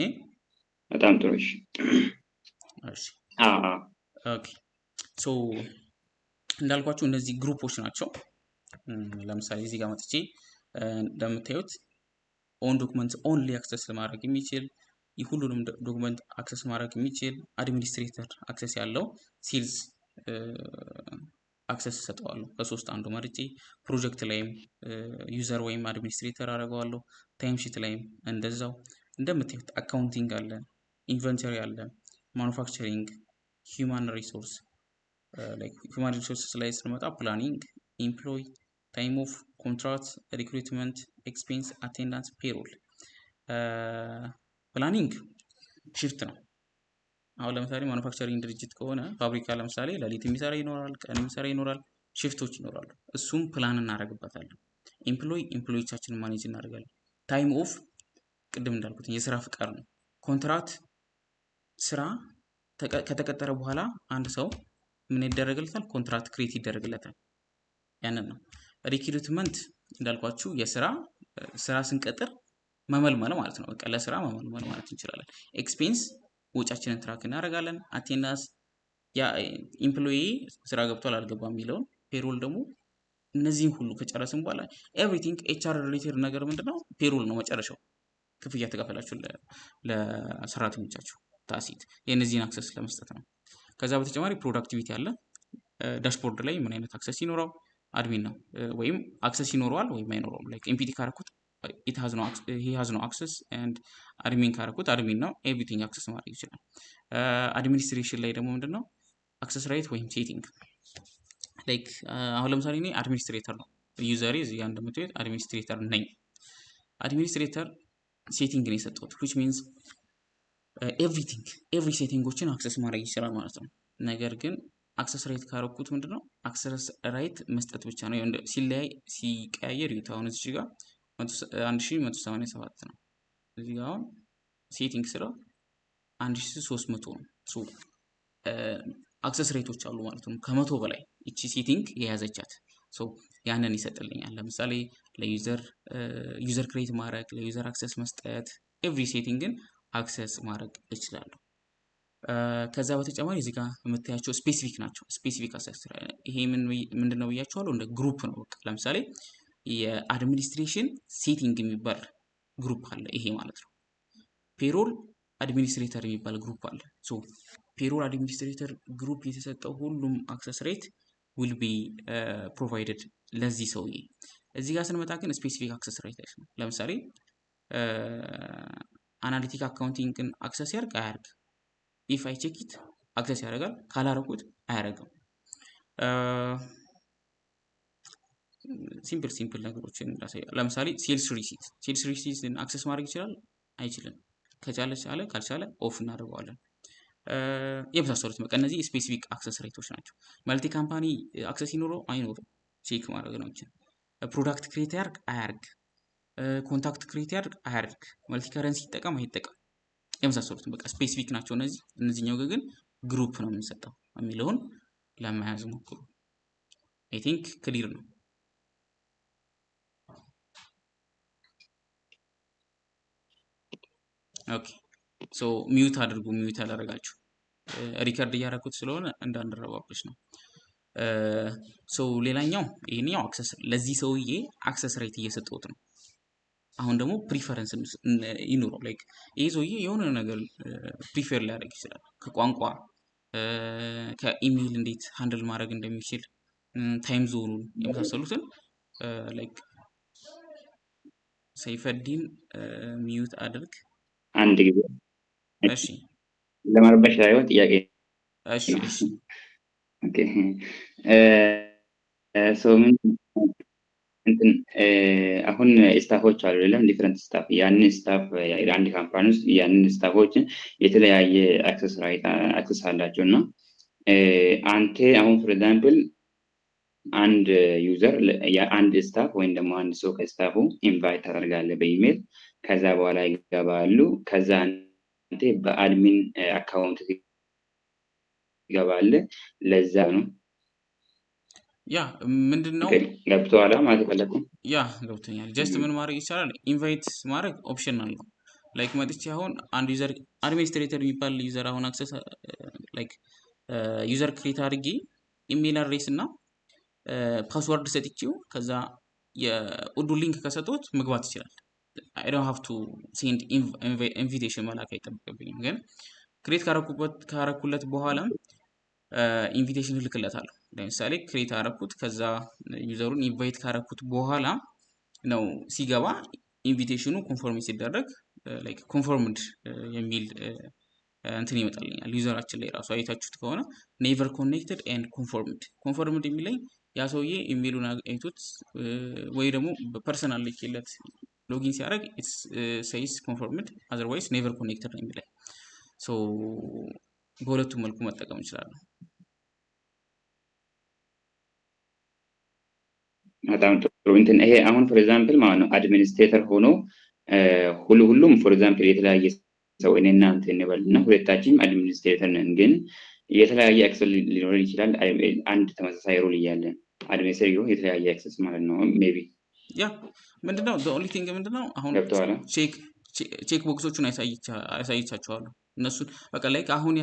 Speaker 2: በጣም ጥሩ።
Speaker 1: እሺ ኦኬ። እንዳልኳችሁ እነዚህ ግሩፖች ናቸው። ለምሳሌ እዚህ ጋር መጥቼ እንደምታዩት ኦን ዶክመንት ኦንሊ አክሰስ ማድረግ የሚችል ሁሉንም ዶክመንት አክሰስ ማድረግ የሚችል አድሚኒስትሬተር አክሰስ ያለው ሴልስ አክሰስ እሰጠዋለሁ። ከሶስት አንዱ መርጬ ፕሮጀክት ላይም ዩዘር ወይም አድሚኒስትሬተር አደርገዋለሁ። ታይም ሺት ላይም እንደዛው እንደምታዩት አካውንቲንግ አለ፣ ኢንቨንተሪ አለ፣ ማኑፋክቸሪንግ፣ ሂውማን ሪሶርስ ሁማን ሪሶርስስ ላይ ስንመጣ ፕላኒንግ፣ ኢምፕሎይ፣ ታይም ኦፍ፣ ኮንትራክት፣ ሪክሩትመንት፣ ኤክስፔንስ፣ አቴንዳንስ፣ ፔሮል። ፕላኒንግ ሽፍት ነው። አሁን ለምሳሌ ማኑፋክቸሪንግ ድርጅት ከሆነ ፋብሪካ ለምሳሌ ሌሊት የሚሰራ ይኖራል፣ ቀን የሚሰራ ይኖራል፣ ሽፍቶች ይኖራሉ። እሱም ፕላን እናደርግበታለን። ኢምፕሎይ ኢምፕሎዮቻችንን ማኔጅ እናደርጋለን። ታይም ኦፍ ቅድም እንዳልኩት የስራ ፍቃድ ነው። ኮንትራክት ስራ ከተቀጠረ በኋላ አንድ ሰው ምን ይደረግለታል? ኮንትራክት ክሬት ይደረግለታል። ያንን ነው። ሪክሩትመንት እንዳልኳችሁ ስራ ስንቀጥር መመልመል ማለት ነው። በቃ ለስራ መመልመል ማለት እንችላለን። ኤክስፔንስ ወጫችንን ትራክ እናደርጋለን። አቴንዳንስ ኢምፕሎይ ስራ ገብቷል አልገባም የሚለውን፣ ፔሮል ደግሞ እነዚህን ሁሉ ከጨረስን በኋላ ኤቭሪቲንግ ኤችአር ሪሌቴድ ነገር ምንድነው? ፔሮል ነው መጨረሻው። ክፍያ ተከፈላችሁ ለሰራተኞቻችሁ ታሲት የእነዚህን አክሰስ ለመስጠት ነው። ከዛ በተጨማሪ ፕሮዳክቲቪቲ አለ። ዳሽቦርድ ላይ ምን አይነት አክሰስ ይኖረው? አድሚን ነው ወይም አክሰስ ይኖረዋል ወይም አይኖረውም። ላይክ ኤምፒቲ ካረኩት he has no access and አድሚን ካረኩት አድሚን ነው ኤቭሪቲንግ አክሰስ ማድረግ ይችላል። አድሚኒስትሬሽን ላይ ደግሞ ምንድነው? አክሰስ ራይት ወይም ሴቲንግ ላይክ አሁን ለምሳሌ እኔ አድሚኒስትሬተር ነው ዩዘሬ እዚህ ጋር እንደምታዩት አድሚኒስትሬተር ነኝ። አድሚኒስትሬተር ሴቲንግ ነው የሰጠሁት which means ኤቭሪ ሴቲንጎችን አክሰስ ማድረግ ይችላል ማለት ነው። ነገር ግን አክሰስ ራይት ካረኩት ምንድነው? አክሰስ ራይት መስጠት ብቻ ነው። ሲቀያየር ይሁት አሁን እዚህ ጋር 1187 ነው። እዚህ ጋር አሁን ሴቲንግ ስለው 1300 ነው። ሶ አክሰስ ሬቶች አሉ ማለት ነው። ከመቶ በላይ እቺ ሴቲንግ የያዘቻት ሶ ያንን ይሰጥልኛል። ለምሳሌ ለዩዘር ክሬት ማድረግ፣ ለዩዘር አክሰስ መስጠት፣ ኤቭሪ ሴቲንግን አክሰስ ማድረግ እችላለሁ። ከዛ በተጨማሪ እዚህ ጋር የምታያቸው ስፔሲፊክ ናቸው። ስፔሲፊክ አክሰስ ይሄ ምንድነው ብያቸዋለሁ? እንደ ግሩፕ ነው። በቃ ለምሳሌ የአድሚኒስትሬሽን ሴቲንግ የሚባል ግሩፕ አለ። ይሄ ማለት ነው። ፔሮል አድሚኒስትሬተር የሚባል ግሩፕ አለ። ሶ ፔሮል አድሚኒስትሬተር ግሩፕ የተሰጠው ሁሉም አክሰስ ሬት ዊል ቢ ፕሮቫይደድ ለዚህ ሰውዬ። እዚህ ጋር ስንመጣ ግን ስፔሲፊክ አክሰስ ሬት ነው። ለምሳሌ አናሊቲክ አካውንቲንግን አክሰስ ያርግ አያርግ፣ ኢፍ አይ ቼክ ኢት አክሰስ ያደርጋል፣ ካላረኩት አያረግም። ሲምፕል ነገሮችን እንዳሳያል። ለምሳሌ ሴልስ ሪሲት አክሰስ ማድረግ ይችላል አይችልም? ከቻለ ቻለ፣ ካልቻለ ኦፍ እናደርገዋለን። የመሳሰሉት በቃ እነዚህ ስፔሲፊክ አክሰስ ሬቶች ናቸው። መልቲ ካምፓኒ አክሰስ ይኖረው አይኖረው ቼክ ማድረግ ነው። ፕሮዳክት ክሬት ያርግ አያርግ፣ ኮንታክት ክሬት ያርግ አያርግ፣ መልቲ ከረንሲ ይጠቀም አይጠቀም፣ የመሳሰሉት በቃ ስፔሲፊክ ናቸው እነዚህ። እነዚህኛው ግን ግሩፕ ነው የምንሰጠው የሚለውን ለመያዝ ሞክሩ። አይ ቲንክ ክሊር ነው። ኦኬ ሶ ሚዩት አድርጉ። ሚዩት ያላረጋችሁ ሪከርድ እያደረኩት ስለሆነ እንዳንረባበሽ ነው። ሶ ሌላኛው ይሄኛው አክሰስ ለዚህ ሰውዬ አክሰስ ራይት እየሰጠሁት ነው። አሁን ደግሞ ፕሪፈረንስ ይኑረው። ላይክ ይሄ ሰውዬ የሆነ ነገር ፕሪፌር ሊያደርግ ይችላል። ከቋንቋ ከኢሜይል እንዴት ሃንድል ማድረግ እንደሚችል፣ ታይም ዞኑን የመሳሰሉትን ላይክ ሰይፈዲን ሚዩት አድርግ
Speaker 2: አንድ ጊዜ።
Speaker 1: እሺ
Speaker 2: ለመረበሽ ሳይሆን ጥያቄ።
Speaker 1: እሺ
Speaker 2: ኦኬ ሶ ምን እንትን አሁን ስታፎች አሉ አይደለም? ዲፈረንት ስታፍ። ያንን ስታፍ አንድ ካምፓኒ ውስጥ ያንን ስታፎችን የተለያየ አክሰስ አላቸው እና አንተ አሁን ፎር ኤግዛምፕል አንድ ዩዘር የአንድ ስታፍ ወይም ደግሞ አንድ ሰው ከስታፉ ኢንቫይት ታደርጋለህ በኢሜል። ከዛ በኋላ ይገባሉ። ከዛ አንተ በአድሚን አካውንት ይገባል። ለዛ ነው
Speaker 1: ያ ምንድነው
Speaker 2: ገብቶሃል ማለት ፈለኩ።
Speaker 1: ያ ገብቶኛል። ጀስት ምን ማድረግ ይቻላል? ኢንቫይት ማድረግ ኦፕሽናል ነው። ላይክ መጥቼ አሁን አንድ ዩዘር አድሚኒስትሬተር የሚባል ዩዘር አሁን አክሰስ ላይክ ዩዘር ክሬት አድርጌ ኢሜል አድሬስ እና ፓስወርድ ሰጥቼው ከዛ የኡዱ ሊንክ ከሰጡት መግባት ይችላል። አይ ዶንት ሃቭ ቱ ሴንድ ኢንቪቴሽን መላክ አይጠበቅብኝም። ግን ክሬት ካረኩለት በኋላ ኢንቪቴሽን እልክለታለሁ ለምሳሌ ክሬት አረኩት ከዛ ዩዘሩን ኢንቫይት ካረኩት በኋላ ነው ሲገባ ኢንቪቴሽኑ ኮንፎርም ሲደረግ ላይክ ኮንፎርምድ የሚል እንትን ይመጣልኛል። ዩዘራችን ላይ ራሱ አይታችሁት ከሆነ ኔቨር ኮኔክትድ ኤንድ ኮንፎርምድ የሚለኝ ያ ሰውዬ ኢሜሉን አይቶት ወይ ደግሞ በፐርሰናል ልኬለት ሎጊን ሲያደርግ ሴይስ ኮንፎርምድ አዘርዋይስ ኔቨር ኮኔክትድ ነው የሚለኝ። ሶ በሁለቱም መልኩ መጠቀም እንችላለን።
Speaker 2: በጣም ጥሩ። እንትን ይሄ አሁን ፎር ኤግዛምፕል ማለት ነው አድሚኒስትሬተር ሆኖ ሁሉም ፎር ኤግዛምፕል የተለያየ ሰው እኔ እና አንተ እንበልና ሁለታችንም አድሚኒስትሬተር ነን፣ ግን የተለያየ አክሰስ ሊኖር ይችላል። አንድ ተመሳሳይ ሮል እያለን አድሚኒስትሬተር የተለያየ አክሰስ ማለት ነው ሜቢ
Speaker 1: ያ ምንድነው the only thing ምንድነው አሁን
Speaker 2: ገብተዋል።
Speaker 1: ቼክ ቦክሶቹን ያሳይቻችኋለሁ። እነሱን በቃ ላይክ አሁን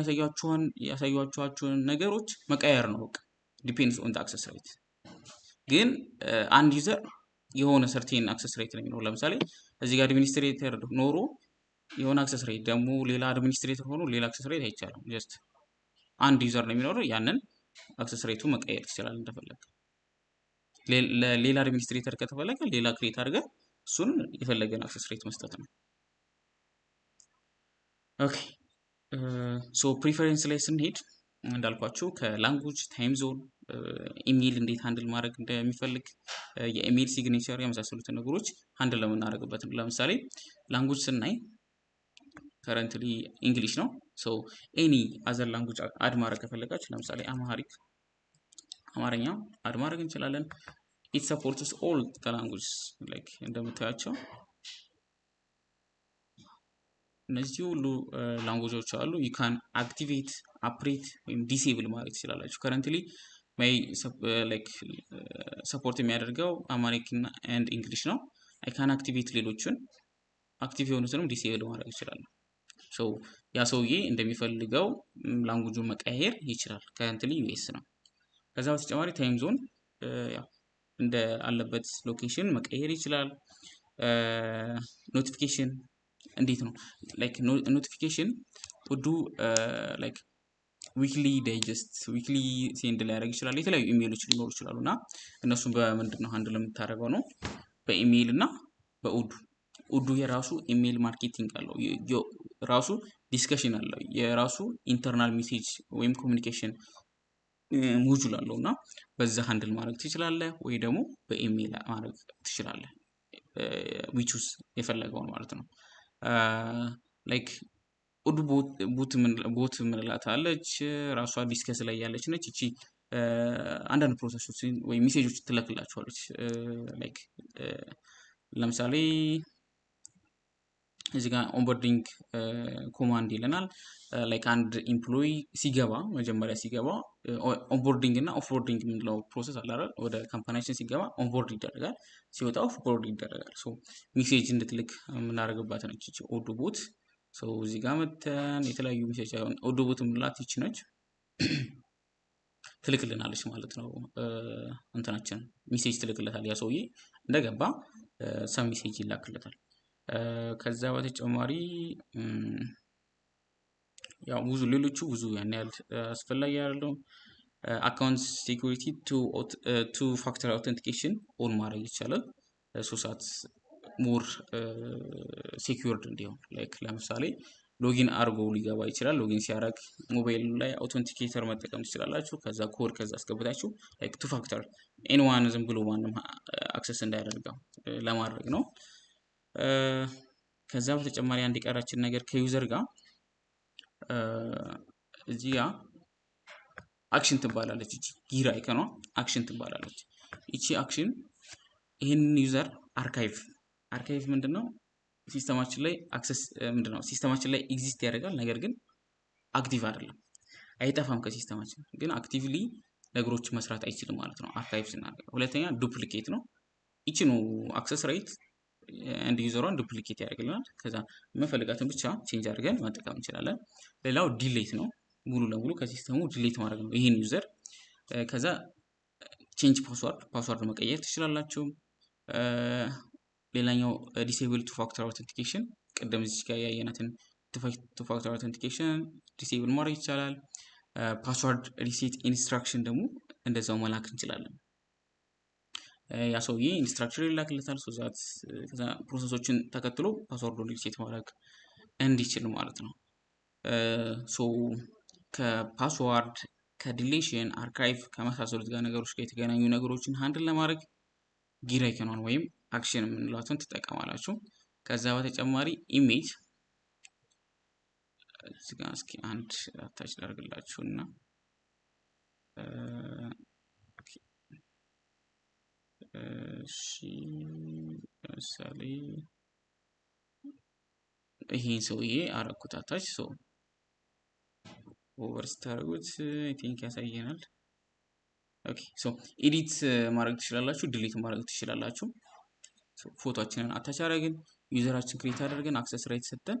Speaker 1: ያሳያችኋቸውን ነገሮች መቀየር ነው በቃ ዲፔንድስ ኦን አክሰስ ራይት። ግን አንድ ዩዘር የሆነ ሰርቴን አክሰስ ራይት ነው የሚኖረው። ለምሳሌ እዚህ ጋር አድሚኒስትሬተር ኖሮ የሆነ አክሰስ ራይት ደግሞ ሌላ አድሚኒስትሬተር ሆኖ ሌላ አክሰስ ራይት አይቻልም። ጀስት አንድ ዩዘር ነው የሚኖረው። ያንን አክሰስ ራይቱ መቀየር ትችላለህ እንደፈለግ። ለሌላ አድሚኒስትሬተር ከተፈለገ ሌላ ክሬት አድርገህ እሱን የፈለገን አክሰስ ራይት መስጠት ነው። ኦኬ ሶ ፕሪፈረንስ ላይ ስንሄድ እንዳልኳችሁ ከላንጉጅ ታይም ዞን ኢሜል እንዴት ሃንድል ማድረግ እንደሚፈልግ የኢሜል ሲግኔቸር የመሳሰሉትን ነገሮች ሃንድል ለምናደርግበት ነው። ለምሳሌ ላንጉጅ ስናይ ከረንትሊ እንግሊሽ ነው። ሶ ኤኒ አዘር ላንጉጅ አድ ማድረግ ከፈለጋችሁ ለምሳሌ አማርኛ አድ ማድረግ እንችላለን። ኢት ሰፖርትስ ኦል ዘ ላንጉጅ ላይክ እንደምታያቸው እነዚህ ሁሉ ላንጉጆች አሉ። ዩ ካን አክቲቬት አፕሬት ወይም ዲሴብል ማድረግ ትችላላችሁ። ከረንትሊ ማይ ላይክ ሰፖርት የሚያደርገው አማሪክ ኤንድ እንግሊሽ ነው። አይ ካን አክቲቬት ሌሎችን አክቲቭ የሆኑትንም ዲሴብል ማድረግ ይችላል። ሶ ያ ሰውዬ እንደሚፈልገው ላንጉጁን መቀየር ይችላል። ከረንትሊ ዩኤስ ነው። ከዛ በተጨማሪ ታይም ዞን ያው እንደ አለበት ሎኬሽን መቀየር ይችላል። ኖቲፊኬሽን እንዴት ነው ላይክ ኖቲፊኬሽን ውዱ ላይክ ዊክሊ ዳይጀስት ዊክሊ ሴንድ ሊያደርግ ይችላል። የተለያዩ ኢሜሎች ሊኖሩ ይችላሉ እና እነሱን በምንድን ነው ሃንድል የምታደርገው ነው በኢሜል እና በኡዱ የራሱ ኢሜል ማርኬቲንግ አለው። ራሱ ዲስከሽን አለው። የራሱ ኢንተርናል ሜሴጅ ወይም ኮሚኒኬሽን ሞጁል አለው እና በዛ ሃንድል ማድረግ ትችላለህ ወይ ደግሞ በኢሜል ማድረግ ትችላለህ። ዊቹስ የፈለገውን ማለት ነው። ላይክ ኡዱ ቦት ምንላት አለች ራሷ ዲስከስ ላይ ያለች ነች። እቺ አንዳንድ ፕሮሰሶችን ወይ ሜሴጆች ትለክላችኋለች። ላይክ ለምሳሌ እዚህ ጋር ኦንቦርዲንግ ኮማንድ ይለናል። ላይክ አንድ ኢምፕሎይ ሲገባ መጀመሪያ ሲገባ ኦንቦርዲንግ እና ኦፍቦርዲንግ የምንለው ፕሮሰስ አለ አይደል? ወደ ካምፓኒያችን ሲገባ ኦንቦርድ ይደረጋል፣ ሲወጣ ኦፍቦርድ ይደረጋል። ሶ ሜሴጅ እንድትልክ የምናደርግባት ነች እቺ ኦዱ ቦት። ሶ እዚህ ጋር መተን የተለያዩ ሜሴጅ አይሆን ኦዱ ቦት የምንላት ይቺ ነች ትልክልናለች ማለት ነው። እንትናችን ሜሴጅ ትልክለታል። ያ ሰውዬ እንደገባ ሰም ሜሴጅ ይላክለታል። ከዛ በተጨማሪ ያው ሌሎቹ ብዙ ያን ያህል አስፈላጊ አይደለም። አካውንት ሴኩሪቲ ቱ ፋክተር አውተንቲኬሽን ኦን ማድረግ ይቻላል። ሶሳት ሞር ሴኩርድ እንዲሆን ላይክ ለምሳሌ ሎጊን አርጎ ሊገባ ይችላል። ሎጊን ሲያደርግ ሞባይል ላይ አውተንቲኬተር መጠቀም ትችላላችሁ። ከዛ ኮድ ከዛ አስገብታችሁ ላይክ ቱ ፋክተር ኤኒዋን ዝም ብሎ ማንም አክሰስ እንዳያደርገው ለማድረግ ነው። ከዛ በተጨማሪ አንድ የቀራችን ነገር ከዩዘር ጋር እዚህ ጋር አክሽን ትባላለች። እቺ ጊራ አይከኗ አክሽን ትባላለች። እቺ አክሽን ይሄንን ዩዘር አርካይቭ ምንድነው ሲስተማችን ላይ አክሰስ ምንድነው ሲስተማችን ላይ ኤግዚስት ያደርጋል። ነገር ግን አክቲቭ አይደለም፣ አይጠፋም ከሲስተማችን ግን አክቲቭሊ ነገሮች መስራት አይችልም ማለት ነው አርካይቭ ስናደርግ። ሁለተኛ ዱፕሊኬት ነው። እቺ ነው አክሰስ ራይት አንድ ዩዘሯን ዱፕሊኬት ያደርግልናል። ከዛ የምንፈልጋትን ብቻ ቼንጅ አድርገን መጠቀም እንችላለን። ሌላው ዲሌት ነው። ሙሉ ለሙሉ ከሲስተሙ ዲሌት ማድረግ ነው ይሄን ዩዘር። ከዛ ቼንጅ ፓስዋርድ መቀየር ትችላላችሁ። ሌላኛው ዲሴብል ቱ ፋክተር አውተንቲኬሽን ቀደም እዚህ ጋር ያየናትን ቱ ፋክተር አውተንቲኬሽን ዲሴብል ማድረግ ይቻላል። ፓስዋርድ ሪሴት ኢንስትራክሽን ደግሞ እንደዛው መላክ እንችላለን። ያ ሰውዬ ኢንስትራክተር ይላክለታል። ዛት ከዛ ፕሮሰሶችን ተከትሎ ፓስወርዱን ሪሴት ማድረግ እንዲችል ማለት ነው። ሶ ከፓስወርድ ከዲሌሽን አርካይቭ ከመሳሰሉት ጋር ነገሮች ጋር የተገናኙ ነገሮችን ሃንድል ለማድረግ ጊር አይከኗን ወይም አክሽን የምንላትን ትጠቀማላችሁ። ከዛ በተጨማሪ ኢሜጅ እዚህ ጋር እስኪ አንድ አታች ላድርግላችሁና እሺ ለምሳሌ ይሄን ሰውዬ አረኩት አታች ሶ ኦቨር ስታደርጉት አይ ቲንክ ያሳየናል። ኦኬ ሶ ኤዲት ማድረግ ትችላላችሁ፣ ዲሊት ማድረግ ትችላላችሁ። ፎቶአችንን አታች አደረግን፣ ዩዘራችን ክሬት አደረግን፣ አክሰስ ራይት ሰጠን።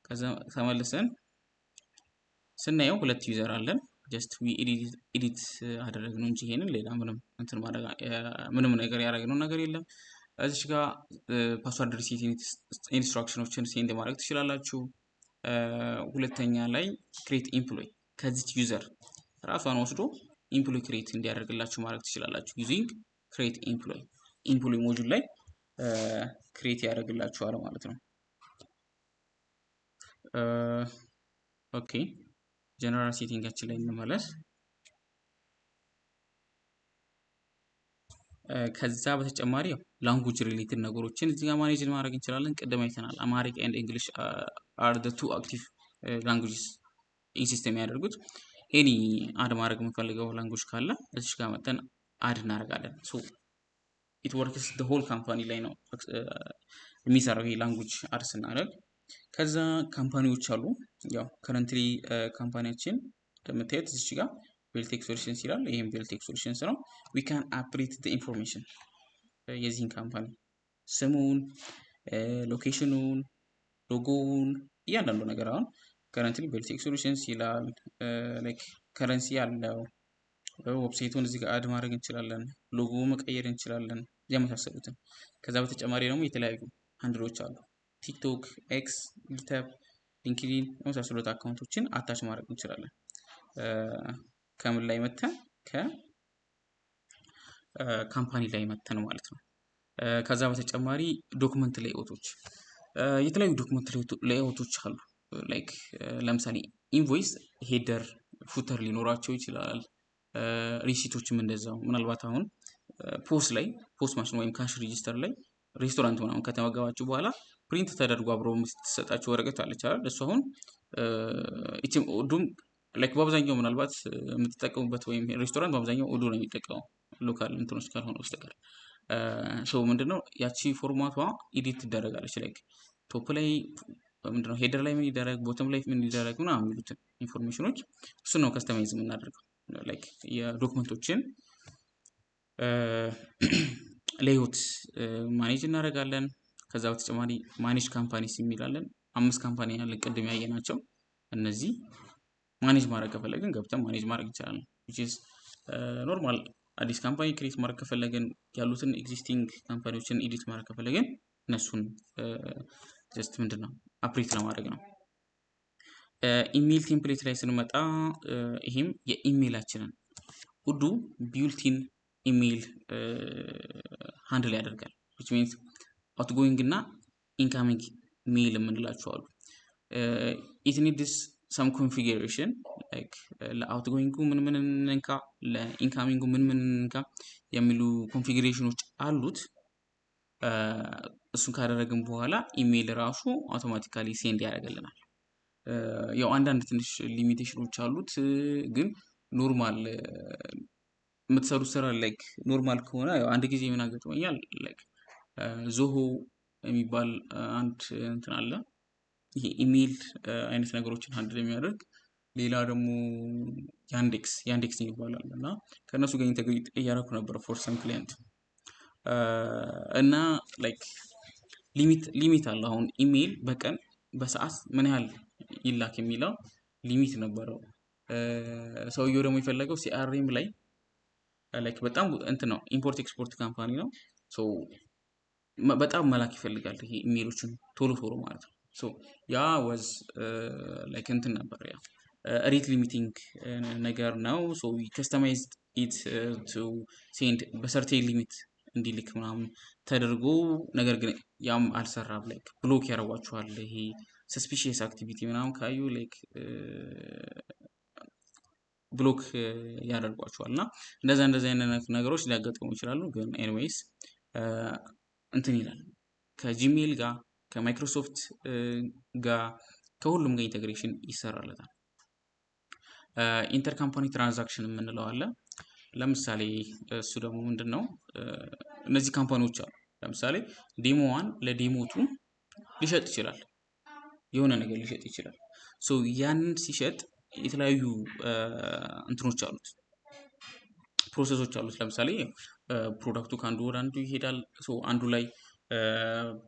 Speaker 1: ከዛ ተመልሰን ስናየው ሁለት ዩዘር አለን። ጀስት ዊ ኤዲት አደረግነው እንጂ ይሄንን ሌላ ምንም ነገር ያደረግነው ነገር የለም። እዚህ ጋር ፓስወርድ ሪሴት ኢንስትራክሽኖችን ሴንድ ማድረግ ትችላላችሁ። ሁለተኛ ላይ ክሬት ኢምፕሎይ ከዚች ዩዘር ራሷን ወስዶ ኢምፕሎይ ክሬት እንዲያደርግላችሁ ማድረግ ትችላላችሁ። ዩዚንግ ክሬት ኢምፕሎይ ሞጁል ላይ ክሬት ያደርግላችኋል ማለት ነው። ኦኬ ጀነራል ሴቲንጋችን ላይ እንመለስ። ከዛ በተጨማሪ ላንጉጅ ሪሌትድ ነገሮችን እዚህ ጋር ማኔጅ ማድረግ እንችላለን። ቅድም አይተናል። አማሪክ ኤንድ እንግሊሽ አር ዘ ቱ አክቲቭ ላንጉጅስ ኢን ሲስተም ያደርጉት። ኤኒ አድ ማድረግ የምንፈልገው ላንጉጅ ካለ እዚህ ጋር መጠን አድ እናደርጋለን። ሶ ኢት ወርክስ ዘ ሆል ካምፓኒ ላይ ነው የሚሰራው ይሄ ላንጉጅ አድ ስናደርግ። ከዛ ካምፓኒዎች አሉ። ያው ከረንትሊ ካምፓኒያችን እንደምታዩት እዚህ ጋር ቬልቴክ ሶሉሽንስ ይላል። ይሄም ቬልቴክ ሶሉሽንስ ነው። ዊ ካን አፕዴት ዘ ኢንፎርሜሽን የዚህን ካምፓኒ ስሙን፣ ሎኬሽኑን፣ ሎጎውን እያንዳንዱ ነገር አሁን ከረንትሊ ቬልቴክ ሶሉሽንስ ይላል። ላይክ ከረንሲ ያለው ዌብሳይቱን እዚህ ጋር አድ ማድረግ እንችላለን። ሎጎ መቀየር እንችላለን የመሳሰሉትን። ከዛ በተጨማሪ ደግሞ የተለያዩ ሃንድሎች አሉ። ቲክቶክ፣ ኤክስ፣ ጊትሀብ፣ ሊንክዲን የመሳሰሉት አካውንቶችን አታች ማድረግ እንችላለን። ከምን ላይ መተን ከካምፓኒ ላይ መተን ማለት ነው። ከዛ በተጨማሪ ዶክመንት ሌአውቶች የተለያዩ ዶክመንት ሌአውቶች አሉ። ላይክ ለምሳሌ ኢንቮይስ ሄደር ፉተር ሊኖራቸው ይችላል። ሪሲቶችም እንደዛው። ምናልባት አሁን ፖስት ማሽን ወይም ካሽ ሬጂስተር ላይ ሬስቶራንት ምናምን ከተመገባችሁ በኋላ ፕሪንት ተደርጎ አብሮ የምትሰጣችሁ ወረቀት አለች አይደል? እሱ አሁን እቺም ኦዱም ላይክ በአብዛኛው ምናልባት የምትጠቀሙበት ወይም ሬስቶራንት በአብዛኛው ኦዱ ነው የሚጠቀመው ሎካል እንትኖች ካልሆነ በስተቀር። ሶ ምንድነው ያቺ ፎርማቷ ኤዲት ትደረጋለች። ላይክ ቶፕ ላይ ምንድነው ሄደር ላይ ምን ይደረግ፣ ቦተም ላይ ምን ይደረግ ምናምን የሚሉትን ኢንፎርሜሽኖች እሱ ነው ከስተማይዝ የምናደርገው። ላይክ የዶክመንቶችን ሌአውት ማኔጅ እናደርጋለን። ከዛ በተጨማሪ ማኔጅ ካምፓኒስ የሚላለን 5 ካምፓኒ ያለ ቅድም ያየናቸው እነዚህ ማኔጅ ማድረግ ከፈለግን ገብተን ማኔጅ ማድረግ እንችላለን። which is ኖርማል አዲስ ካምፓኒ ክሬት ማድረግ ከፈለግን ያሉትን ኤግዚስቲንግ ካምፓኒዎችን ኤዲት ማድረግ ከፈለግን እነሱን ጀስት ምንድነው አፕዴት ለማድረግ ነው። ኢሜል ቴምፕሌት ላይ ስንመጣ ይሄም የኢሜላችንን ኡዱ ቢውልቲን ኢሜል ሃንድል ያደርጋል። which means outgoing እና incoming ሜል የምንላቸው አሉ። it needs some configuration like ለአውትጎይንጉ ምን እንካ፣ ለኢንካሚንጉ ምን እንካ የሚሉ ኮንፊግሬሽኖች አሉት። እሱን ካደረግን በኋላ ኢሜል ራሱ አውቶማቲካሊ ሴንድ ያደርግልናል። ያው አንዳንድ ትንሽ ሊሚቴሽኖች አሉት፣ ግን ኖርማል የምትሰሩት ስራ ላይክ ኖርማል ከሆነ ያው አንድ ጊዜ ምን አጋጥሞኛል። ላይክ ዞሆ የሚባል አንድ እንትን አለ። ይሄ ኢሜል አይነት ነገሮችን ሃንድል የሚያደርግ ሌላ ደግሞ ያንዴክስ ይባላል እና ከነሱ ጋር ኢንተግሬት እያደረኩ ነበር ፎር ሰም ክሊየንት እና ላይክ ሊሚት አለ። አሁን ኢሜል በቀን በሰዓት ምን ያህል ይላክ የሚለው ሊሚት ነበረው። ሰውየው ደግሞ የፈለገው ሲአርኤም ላይ ላይክ በጣም እንትን ነው፣ ኢምፖርት ኤክስፖርት ካምፓኒ ነው። ሶ በጣም መላክ ይፈልጋል ይሄ ኢሜሎችን ቶሎ ማለት ነው። ሶ ያ ዋዝ ላይክ እንትን ነበር፣ ያ ሬት ሊሚቲንግ ነገር ነው። ሶ ከስተማይዝድ ኢት ቱ ሴንድ በሰርቴን ሊሚት እንዲልክ ምናምን ተደርጎ ነገር ግን ያም አልሰራም። ላይክ ብሎክ ያደርጓችኋል። ይሄ ሰስፒሺየስ አክቲቪቲ ምናምን ካዩ ላይክ ብሎክ ያደርጓችኋል እና እንደዛ አይነት ነገሮች ሊያጋጥሙ ይችላሉ። ግን ኤኒዌይስ እንትን ይላል ከጂሜል ጋር ከማይክሮሶፍት ጋር ከሁሉም ጋር ኢንተግሬሽን ይሰራለታል። ኢንተር ካምፓኒ ትራንዛክሽን የምንለው አለ። ለምሳሌ እሱ ደግሞ ምንድነው? እነዚህ ካምፓኒዎች አሉ። ለምሳሌ ዴሞ 1 ለዴሞ 2 ሊሸጥ ይችላል። የሆነ ነገር ሊሸጥ ይችላል። ሶ ያንን ሲሸጥ የተለያዩ እንትኖች አሉት፣ ፕሮሰሶች አሉት። ለምሳሌ ፕሮዳክቱ ከአንዱ ወደ አንዱ ይሄዳል። ሶ አንዱ ላይ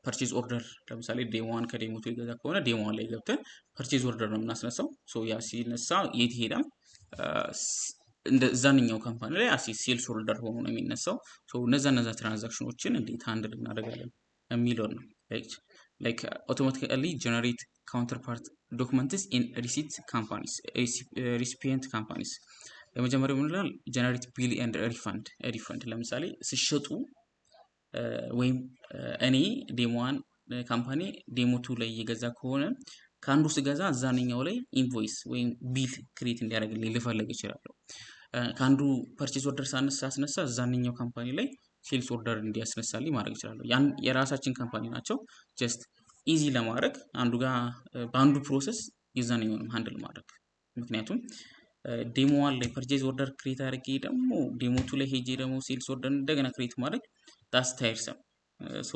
Speaker 1: ፐርቼዝ ኦርደር ለምሳሌ ዴሞ 1 ከዴሞ 2 ይገዛ ከሆነ ዴሞ 1 ላይ ገብተን ፐርቼዝ ኦርደር ነው የምናስነሳው። ሶ ያ ሲነሳ የት ይሄዳል? እዛኛው ካምፓኒ ላይ ሴልስ ኦርደር ሆኖ ነው የሚነሳው። ሶ እነዛ ትራንዛክሽኖችን እንዴት ሃንድል እናደርጋለን የሚለው ነው። ላይክ አውቶማቲካሊ ጀነሬት ካውንተርፓርት ዶክመንትስ ኢን ሪሲት ካምፓኒስ ሪሲፒየንት ካምፓኒስ። የመጀመሪያው ምን ይላል? ጀነሬት ቢል ኤንድ ሪፈንድ ለምሳሌ ሲሸጡ ወይም እኔ ዴሞ 1 ካምፓኒ ዴሞ 2 ላይ እየገዛ ከሆነ ከአንዱ ስገዛ እዛኛው ላይ ኢንቮይስ ወይም ቢል ክሬት እንዲያደርግልኝ ልፈልግ እችላለሁ። ከአንዱ ፐርቼዝ ኦርደር ሳስነሳ እዛኛው ካምፓኒ ላይ ሴልስ ኦርደር እንዲያስነሳልኝ ማድረግ እችላለሁ። ያን የራሳችን ካምፓኒ ናቸው። ጀስት ኢዚ ለማድረግ አንዱ ጋር በአንዱ ፕሮሰስ የዛኛውንም ሃንድል ማድረግ። ምክንያቱም ዴሞ 1 ላይ ፐርቼዝ ኦርደር ክሬት አድርጌ ደግሞ ዴሞ 2 ላይ ሄጄ ደግሞ ሴልስ ኦርደር እንደገና ክሬት ማድረግ ዳስ ታይርሰም። ሶ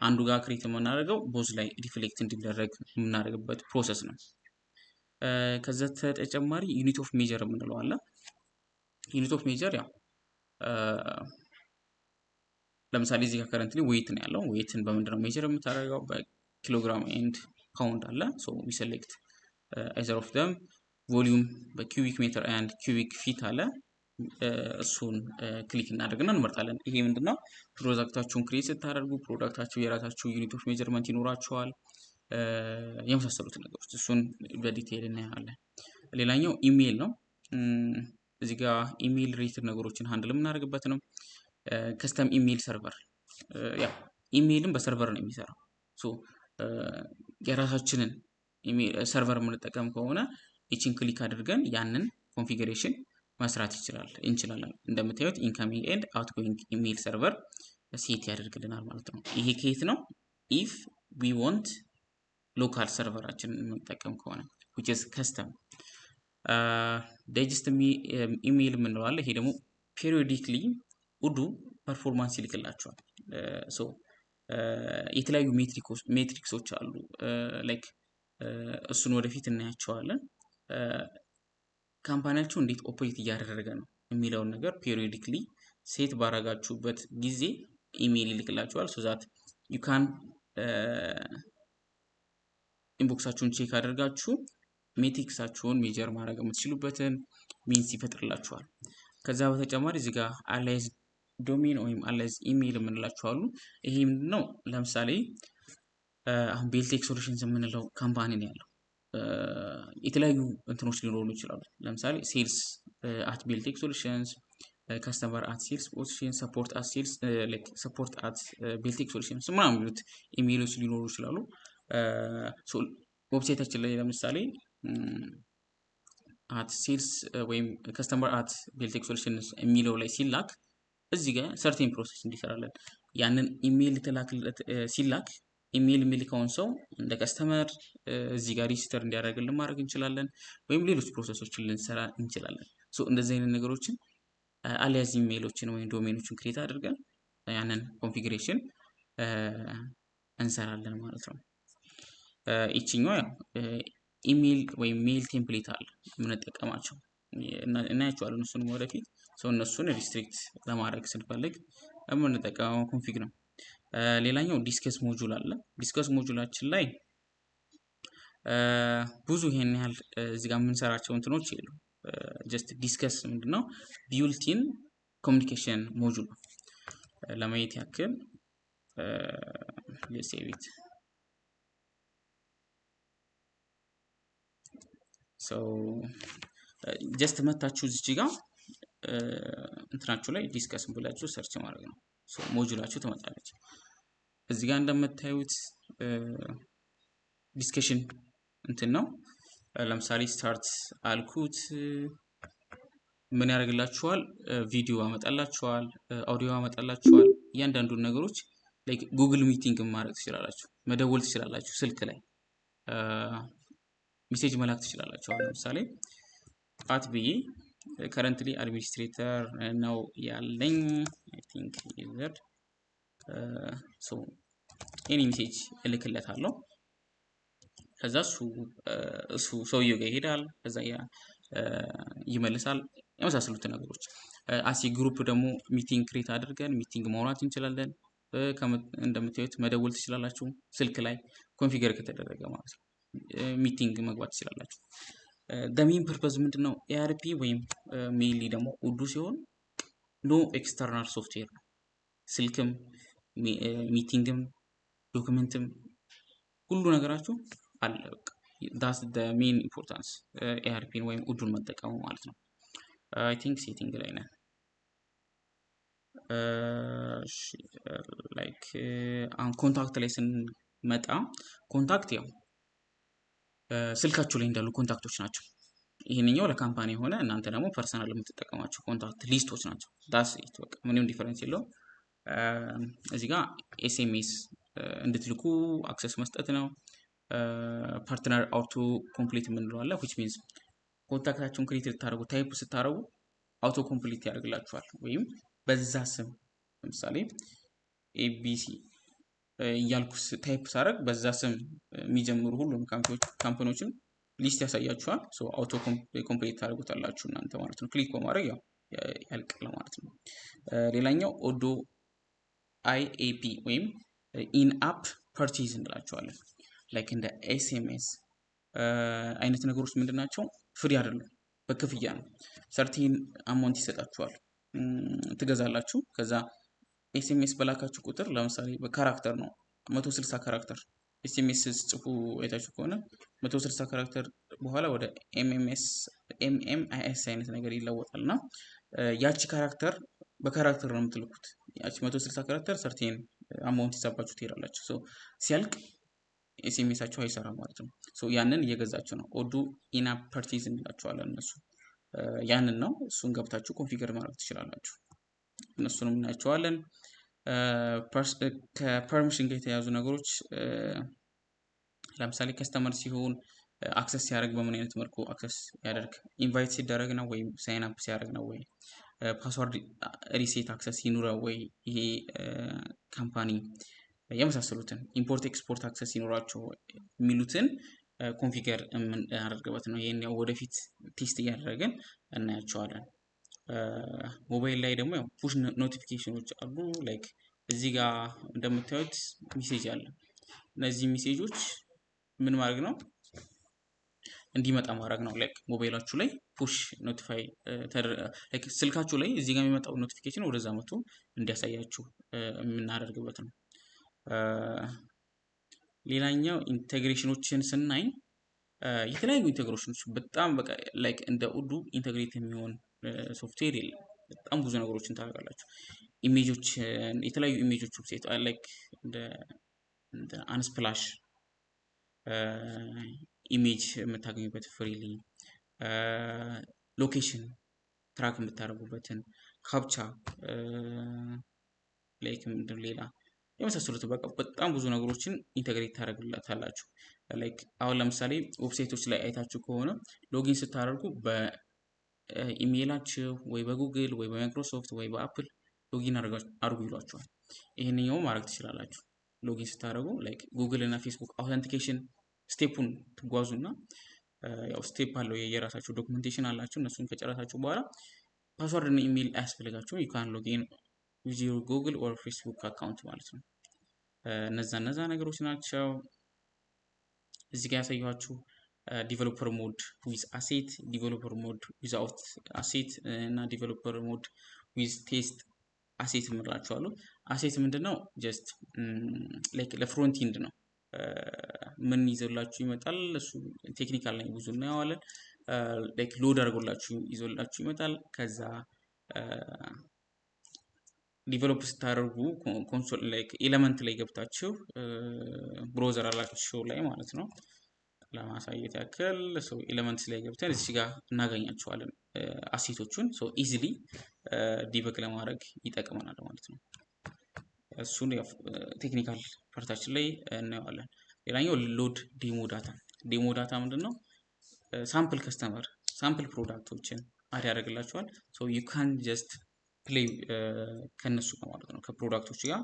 Speaker 1: አንዱ ጋር ክሬት የምናደርገው ቦዝ ላይ ሪፍሌክት እንዲደረግ የምናደርግበት ፕሮሰስ ነው። ከዛ ተጨማሪ ዩኒት ኦፍ ሜጀር የምንለው አለ። ዩኒት ኦፍ ሜጀር ያው ለምሳሌ እዚህ ጋር ከረንትሊ ዌይት ነው ያለው። ዌይትን በምንድነው ሜጀር የምታደርገው? በኪሎግራም ኤንድ ፓውንድ አለ። ሶ ዊ ሴሌክት አይዘር ኦፍ ደም። ቮሊዩም በኪዩቢክ ሜትር ኤንድ ኪዩቢክ ፊት አለ። እሱን ክሊክ እናደርግና እንመርጣለን። ይሄ ምንድነው? ፕሮዳክታችሁን ክሬት ስታደርጉ ፕሮዳክታችሁ የራሳችሁ ዩኒት ኦፍ ሜጀርመንት ይኖራቸዋል፣ የመሳሰሉት ነገሮች። እሱን በዲቴይል እናያለን። ሌላኛው ኢሜይል ነው። እዚህ ጋር ኢሜይል ሪሌትድ ነገሮችን ሃንድል የምናደርግበት ነው። ከስተም ኢሜይል ሰርቨር፣ ያ ኢሜይልን በሰርቨር ነው የሚሰራው። ሶ የራሳችንን ሰርቨር የምንጠቀም ከሆነ ይችን ክሊክ አድርገን ያንን ኮንፊግሬሽን መስራት እንችላለን። እንደምታዩት ኢንካሚንግ ኤንድ አውትጎይንግ ኢሜይል ሰርቨር ሴት ያደርግልናል ማለት ነው። ይሄ ከየት ነው? ኢፍ ዊ ዋንት ሎካል ሰርቨራችንን የምንጠቀም ከሆነ which is custom። ዳይጀስት ኢሜይል የምንለው አለ። ይሄ ደግሞ ፔሪዮዲክሊ ኡዱ ፐርፎርማንስ ይልክላቸዋል። ሶ የተለያዩ ሜትሪክሶች አሉ። ላይክ እሱን ወደፊት እናያቸዋለን። ካምፓኒያችሁ እንዴት ኦፕሬት እያደረገ ነው የሚለውን ነገር ፔሪዮዲክሊ ሴት ባረጋችሁበት ጊዜ ኢሜይል ይልክላችኋል። ሶ ዛት ዩ ካን ኢንቦክሳችሁን ቼክ አድርጋችሁ ሜትሪክሳችሁን ሜጀር ማድረግ የምትችሉበትን ሚንስ ይፈጥርላችኋል። ከዛ በተጨማሪ እዚህ ጋር አላይዝ ዶሜን ወይም አላይዝ ኢሜይል የምንላቸው አሉ። ይሄ ምንድነው? ለምሳሌ አሁን ቤልቴክ ሶሉሽንስ የምንለው ካምፓኒ ነው ያለው። የተለያዩ እንትኖች ሊኖሩ ይችላሉ። ለምሳሌ ሴልስ አት ቤልቴክ ሶሉሽንስ፣ ከስተመር አት ሴልስ ሶሉሽንስ፣ ሰፖርት አት ሴልስ ላይክ ሰፖርት አት ቤልቴክ ሶሉሽንስ ምናምን የሚሉት ኢሜይሎች ሊኖሩ ይችላሉ። ሶ ዌብሳይታችን ላይ ለምሳሌ አት ሴልስ ወይም ከስተመር አት ቤልቴክ ሶሉሽንስ የሚለው ላይ ሲላክ እዚህ ጋር ሰርቴን ፕሮሰስ እንዲሰራለን ያንን ኢሜይል ተላክለት ሲላክ ኢሜይል የሚልከውን ሰው እንደ ከስተመር እዚህ ጋር ሪጂስተር እንዲያደርግልን ማድረግ እንችላለን፣ ወይም ሌሎች ፕሮሰሶችን ልንሰራ እንችላለን። ሶ እንደዚህ አይነት ነገሮችን አሊያዝ ኢሜይሎችን ወይም ዶሜኖችን ክሬት አድርገን ያንን ኮንፊግሬሽን እንሰራለን ማለት ነው። ይችኛው ያው ኢሜይል ወይም ሜል ቴምፕሌት አለ የምንጠቀማቸው እናያቸዋለን። እሱንም ወደፊት ሰው እነሱን ሪስትሪክት ለማድረግ ስንፈልግ የምንጠቀመው ኮንፊግ ነው። ሌላኛው ዲስከስ ሞጁል አለ። ዲስከስ ሞጁላችን ላይ ብዙ ይሄን ያህል እዚህ ጋር የምንሰራቸው እንትኖች የሉ። ጀስት ዲስከስ ምንድነው? ቢውልቲን ኮሚኒኬሽን ሞጁል ነው። ለማየት ያክል ሴቪት ሶ ጀስት መታችሁ እዚህ ጋር እንትናችሁ ላይ ዲስከስ ብላችሁ ሰርች ማድረግ ነው። ሶ ሞጁላችሁ ትመጣለች። እዚህ ጋር እንደምታዩት ዲስከሽን እንትን ነው። ለምሳሌ ስታርት አልኩት ምን ያደርግላችኋል? ቪዲዮ አመጣላችኋል፣ አውዲዮ አመጣላችኋል። እያንዳንዱን ነገሮች ላይክ ጉግል ሚቲንግ ማድረግ ትችላላችሁ፣ መደወል ትችላላችሁ፣ ስልክ ላይ ሜሴጅ መላክ ትችላላችሁ። አሁን ለምሳሌ አት ብዬ ከረንትሊ አድሚኒስትሬተር ነው ያለኝ አይ ቲንክ ዩዘር ሶ ኤኒ ሜሴጅ እልክለታለሁ። ከዛ እሱ ሰውየው ጋር ይሄዳል፣ ከዛ ይመልሳል። የመሳሰሉት ነገሮች አሲ ግሩፕ ደግሞ ሚቲንግ ክሬት አድርገን ሚቲንግ ማውራት እንችላለን። እንደምታዩት መደወል ትችላላችሁ፣ ስልክ ላይ ኮንፊገር ከተደረገ ማለት ነው። ሚቲንግ መግባት ትችላላችሁ። ሜን ፐርፐዝ ምንድነው? ኤአርፒ ወይም ሜይንሊ ደግሞ ኡዱ ሲሆን ኖ ኤክስተርናል ሶፍትዌር ነው። ስልክም ሚቲንግም ዶክመንትም ሁሉ ነገራችሁ አለ። በቃ ዳስ ዘ ሜን ኢምፖርታንስ ኤአርፒን ወይም ኡዱን መጠቀሙ ማለት ነው። አይ ቲንክ ሴቲንግ ላይ ነን። ላይክ አሁን ኮንታክት ላይ ስንመጣ ኮንታክት ያው ስልካችሁ ላይ እንዳሉ ኮንታክቶች ናቸው። ይሄንኛው ለካምፓኒ የሆነ እናንተ ደግሞ ፐርሰናል የምትጠቀማቸው ኮንታክት ሊስቶች ናቸው። ዳስ ኢት በቃ ምንም ዲፈረንስ የለውም። እዚህ ጋር ኤስኤምኤስ እንድትልኩ አክሰስ መስጠት ነው። ፓርትነር አውቶ ኮምፕሊት የምንለው አለ which means ኮንታክታችሁን ክሬት ልታደርጉ ታይፕ ስታደርጉ አውቶ ኮምፕሊት ያደርግላችኋል። ወይም በዛ ስም ለምሳሌ ኤቢሲ እያልኩ ታይፕ ሳደርግ በዛ ስም የሚጀምሩ ሁሉም ካምፓኒዎችን ሊስት ያሳያችኋል። ሶ አውቶ ኮምፕሊት ታደርጉታላችሁ እናንተ ማለት ነው። ክሊክ በማድረግ ያው ያልቃል ማለት ነው። ሌላኛው ኦዶ አይኤፒ ወይም ኢን አፕ ፐርቼዝ እንላቸዋለን። ላይክ እንደ ኤስኤምኤስ አይነት ነገሮች ምንድናቸው? ፍሪ አይደለም፣ በክፍያ ነው። ሰርቲን አማውንት ይሰጣችኋል፣ ትገዛላችሁ። ከዛ ኤስኤምኤስ በላካችሁ ቁጥር ለምሳሌ በካራክተር ነው 160 ካራክተር ኤስኤምኤስ ጽፉ አይታችሁ ከሆነ 160 ካራክተር በኋላ ወደ ኤምኤምአይኤስ አይነት ነገር ይለወጣል እና ያቺ ካራክተር በካራክተር ነው የምትልኩት። ያቺ 160 ካራክተር ሰርቴን አማውንት ይዛባችሁ ትሄዳላችሁ። ሶ ሲያልቅ ኤስኤምኤሳችሁ አይሰራም ማለት ነው። ሶ ያንን እየገዛችሁ ነው። ኦዱ ኢን አፕ ፐርቼዝ እንላቸዋለን እነሱ። ያንን ነው፣ እሱን ገብታችሁ ኮንፊገር ማድረግ ትችላላችሁ። እነሱንም እናያቸዋለን። ከፐርሚሽን ጋር የተያዙ ነገሮች ለምሳሌ ከስተመር ሲሆን አክሰስ ሲያደርግ በምን አይነት መልኩ አክሰስ ያደርግ፣ ኢንቫይት ሲደረግ ነው ወይ ሳይን አፕ ሲያደርግ ነው ወይ፣ ፓስወርድ ሪሴት አክሰስ ይኑረው ወይ፣ ይሄ ካምፓኒ የመሳሰሉትን ኢምፖርት ኤክስፖርት አክሰስ ይኖራቸው የሚሉትን ኮንፊገር የምናደርግበት ነው። ይሄን ያው ወደፊት ቴስት እያደረግን እናያቸዋለን። ሞባይል ላይ ደግሞ ያው ፑሽ ኖቲፊኬሽኖች አሉ። ላይክ እዚህ ጋር እንደምታዩት ሜሴጅ አለ። እነዚህ ሜሴጆች ምን ማድረግ ነው? እንዲመጣ ማድረግ ነው። ላይክ ሞባይላችሁ ላይ ፑሽ ኖቲፋይ ላይክ ስልካችሁ ላይ እዚህ ጋር የሚመጣው ኖቲፊኬሽን ወደዛ መጥቶ እንዲያሳያችሁ የምናደርግበት ነው። ሌላኛው ኢንቴግሬሽኖችን ስናይ የተለያዩ ኢንቴግሬሽኖች በጣም በቃ ላይክ እንደ ኡዱ ኢንቴግሬት የሚሆን ሶፍትዌር የለም። በጣም ብዙ ነገሮችን ታደርጋላችሁ። ኢሜጆች፣ የተለያዩ ኢሜጆች ዌብሳይት ላይክ እንደ አንስፕላሽ ኢሜጅ የምታገኙበት ፍሪሊ፣ ሎኬሽን ትራክ የምታደርጉበትን፣ ካፕቻ ላይክ ምንድን ሌላ የመሳሰሉት በቃ በጣም ብዙ ነገሮችን ኢንተግሬት ታደርጉላታላችሁ። ላይክ አሁን ለምሳሌ ዌብሳይቶች ላይ አይታችሁ ከሆነ ሎጊን ስታደርጉ በኢሜይላችሁ ወይ በጉግል ወይ በማይክሮሶፍት ወይ በአፕል ሎጊን አድርጉ ይሏችኋል። ይሄንኛው ማድረግ ትችላላችሁ። ሎጊን ስታደርጉ ላይክ ጉግል እና ፌስቡክ አውተንቲኬሽን ስቴፑን ትጓዙና ያው ስቴፕ አለው የራሳቸው ዶክመንቴሽን አላቸው። እነሱን ከጨረሳችሁ በኋላ ፓስወርድ እና ኢሜይል አያስፈልጋችሁም። ዩ ካን ሎጊን ዊዝ ዩር ጉግል ኦር ፌስቡክ አካውንት ማለት ነው። እነዛ ነገሮች ናቸው። እዚህ ጋር ያሳየኋችሁ ዲቨሎፐር ሞድ ዊዝ አሴት፣ ዲቨሎፐር ሞድ ዊዝአውት አሴት እና ዲቨሎፐር ሞድ ዊዝ ቴስት አሴት የምንላቸዋለሁ። አሴት ምንድነው? ጀስት ላይክ ለፍሮንት ኢንድ ነው። ምን ይዘላችሁ ይመጣል? እሱ ቴክኒካል ላይ ብዙ እናየዋለን። ላይክ ሎድ አድርጎላችሁ ይዞላችሁ ይመጣል። ከዛ ዲቨሎፕ ስታደርጉ ኮንሶል ላይ ኤሌመንት ላይ ገብታችሁ ብሮዘር አላችሁ ላይ ማለት ነው። ለማሳየት ያክል ሰው ኤሌመንትስ ላይ ገብተን እዚህ ጋር እናገኛቸዋለን አሴቶቹን ኢዚሊ ዲበግ ለማድረግ ይጠቅመናል ማለት ነው። እሱን ቴክኒካል ፓርታችን ላይ እናየዋለን። ሌላኛው ሎድ ዴሞ ዳታ ምንድን ነው? ሳምፕል ከስተመር ሳምፕል ፕሮዳክቶችን አድ ያደርግላቸዋል። ዩ ካን ጀስት ፕሌይ ከነሱ ጋር ማለት ነው። ከፕሮዳክቶች ጋር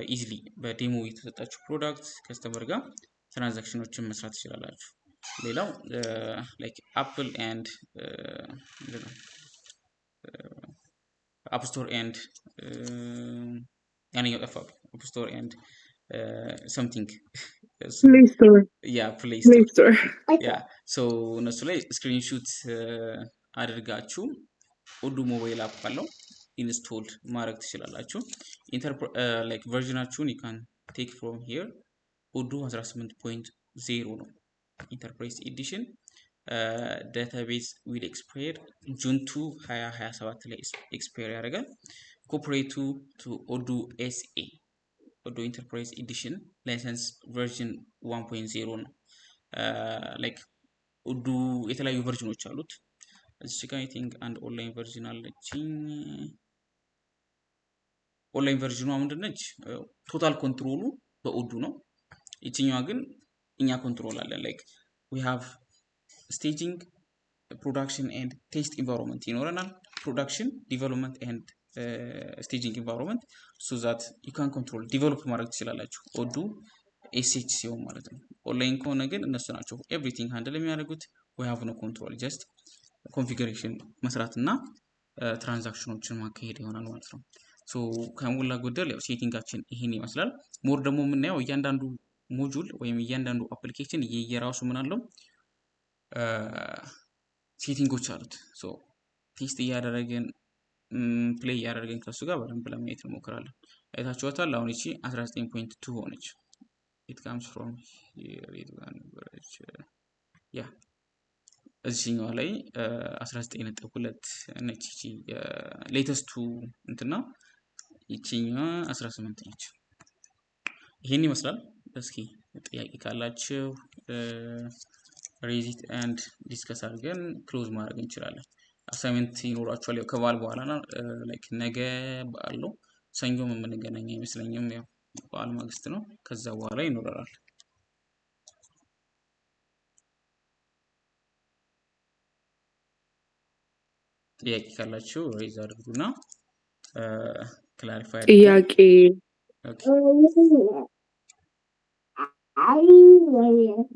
Speaker 1: ኢዚሊ በዴሞ የተሰጣችሁ ፕሮዳክት ከስተመር ጋር ትራንዛክሽኖችን መስራት ትችላላችሁ። ሌላው ላይክ አፕል ኤንድ አፕ ስቶር ኤንድ ያንኛው ጠፋብኝ። አፕ ስቶር ኤንድ ሰምቲንግ ፕሌይ ስቶር እነሱ ላይ ስክሪንሹት አድርጋችሁ ኦዱ ሞባይል አፕ ካለው ኢንስቶል ማድረግ ትችላላችሁ። ላይክ ቨርዥናችሁን you can take from here ኦዱ 18.0 ነው። ኢንተርፕራይዝ ኤዲሽን ዳታቤዝ ዊል ኤክስፓየር ጁን 2 2027 ላይ ኤክስፓየር ያደርጋል። ኮርፖሬቱ ቱ ኦዱ ኤስኤ ኦዱ ኢንተርፕራይዝ ኤዲሽን ላይሰንስ ቨርዥን 1.0 ነው። ላይክ ኦዱ የተለያዩ ቨርዥኖች አሉት። እዚህ ጋር አይ ቲንክ አንድ ኦንላይን ቨርዥን አለችኝ። ኦንላይን ቨርዥኗ ምንድነች? ቶታል ኮንትሮሉ በኦዱ ነው። ይችኛዋ ግን እኛ ኮንትሮል አለን። ላይክ ዊ ሃቭ ስቴጂንግ ፕሮዳክሽን ኤንድ ቴስት ኢንቫይሮንመንት ይኖረናል። ፕሮዳክሽን ዲቨሎፕመንት ኤንድ ስቴጂንግ ኢንቫይሮንመንት ሶ ዛት ዩ ካን ኮንትሮል ዲቨሎፕ ማድረግ ትችላላችሁ። ኦዱ ኤስኤች ሲሆን ማለት ነው። ኦንላይን ከሆነ ግን እነሱ ናቸው ኤቭሪቲንግ ሃንድል የሚያደርጉት። ዊ ሃቭ ኖ ኮንትሮል ጀስት ኮንፊግሬሽን መስራት እና ትራንዛክሽኖችን ማካሄድ ይሆናል ማለት ነው። ከሞላ ጎደል ያው ሴቲንጋችን ይሄን ይመስላል። ሞር ደግሞ የምናየው እያንዳንዱ ሞጁል ወይም እያንዳንዱ አፕሊኬሽን የየራሱ ምን አለው ሴቲንጎች አሉት። ቴስት እያደረግን ፕሌይ እያደረግን ከሱ ጋር በደንብ ለማየት እንሞክራለን። አይታችኋታል። አሁን እቺ 19.2 ሆነች። it comes from here ያ እዚህኛው ላይ 19.2 ነች። እቺ ሌተስቱ እንትና ይቺኛዋ 18 ነች። ይሄን ይመስላል። እስኪ ጥያቄ ካላችሁ ሬዚት ኤንድ ዲስከስ አድርገን ክሎዝ ማድረግ እንችላለን። አሳይመንት ይኖራችኋል። ያው ከበዓል በኋላ ላይክ ነገ በዓል ነው። ሰኞም የምንገናኝ አይመስለኝም። ያው በዓል ማግስት ነው። ከዛ በኋላ ይኖራል። ጥያቄ ካላችሁ ሬዝ አድርጉና ክላሪፋይ
Speaker 3: ጥያቄ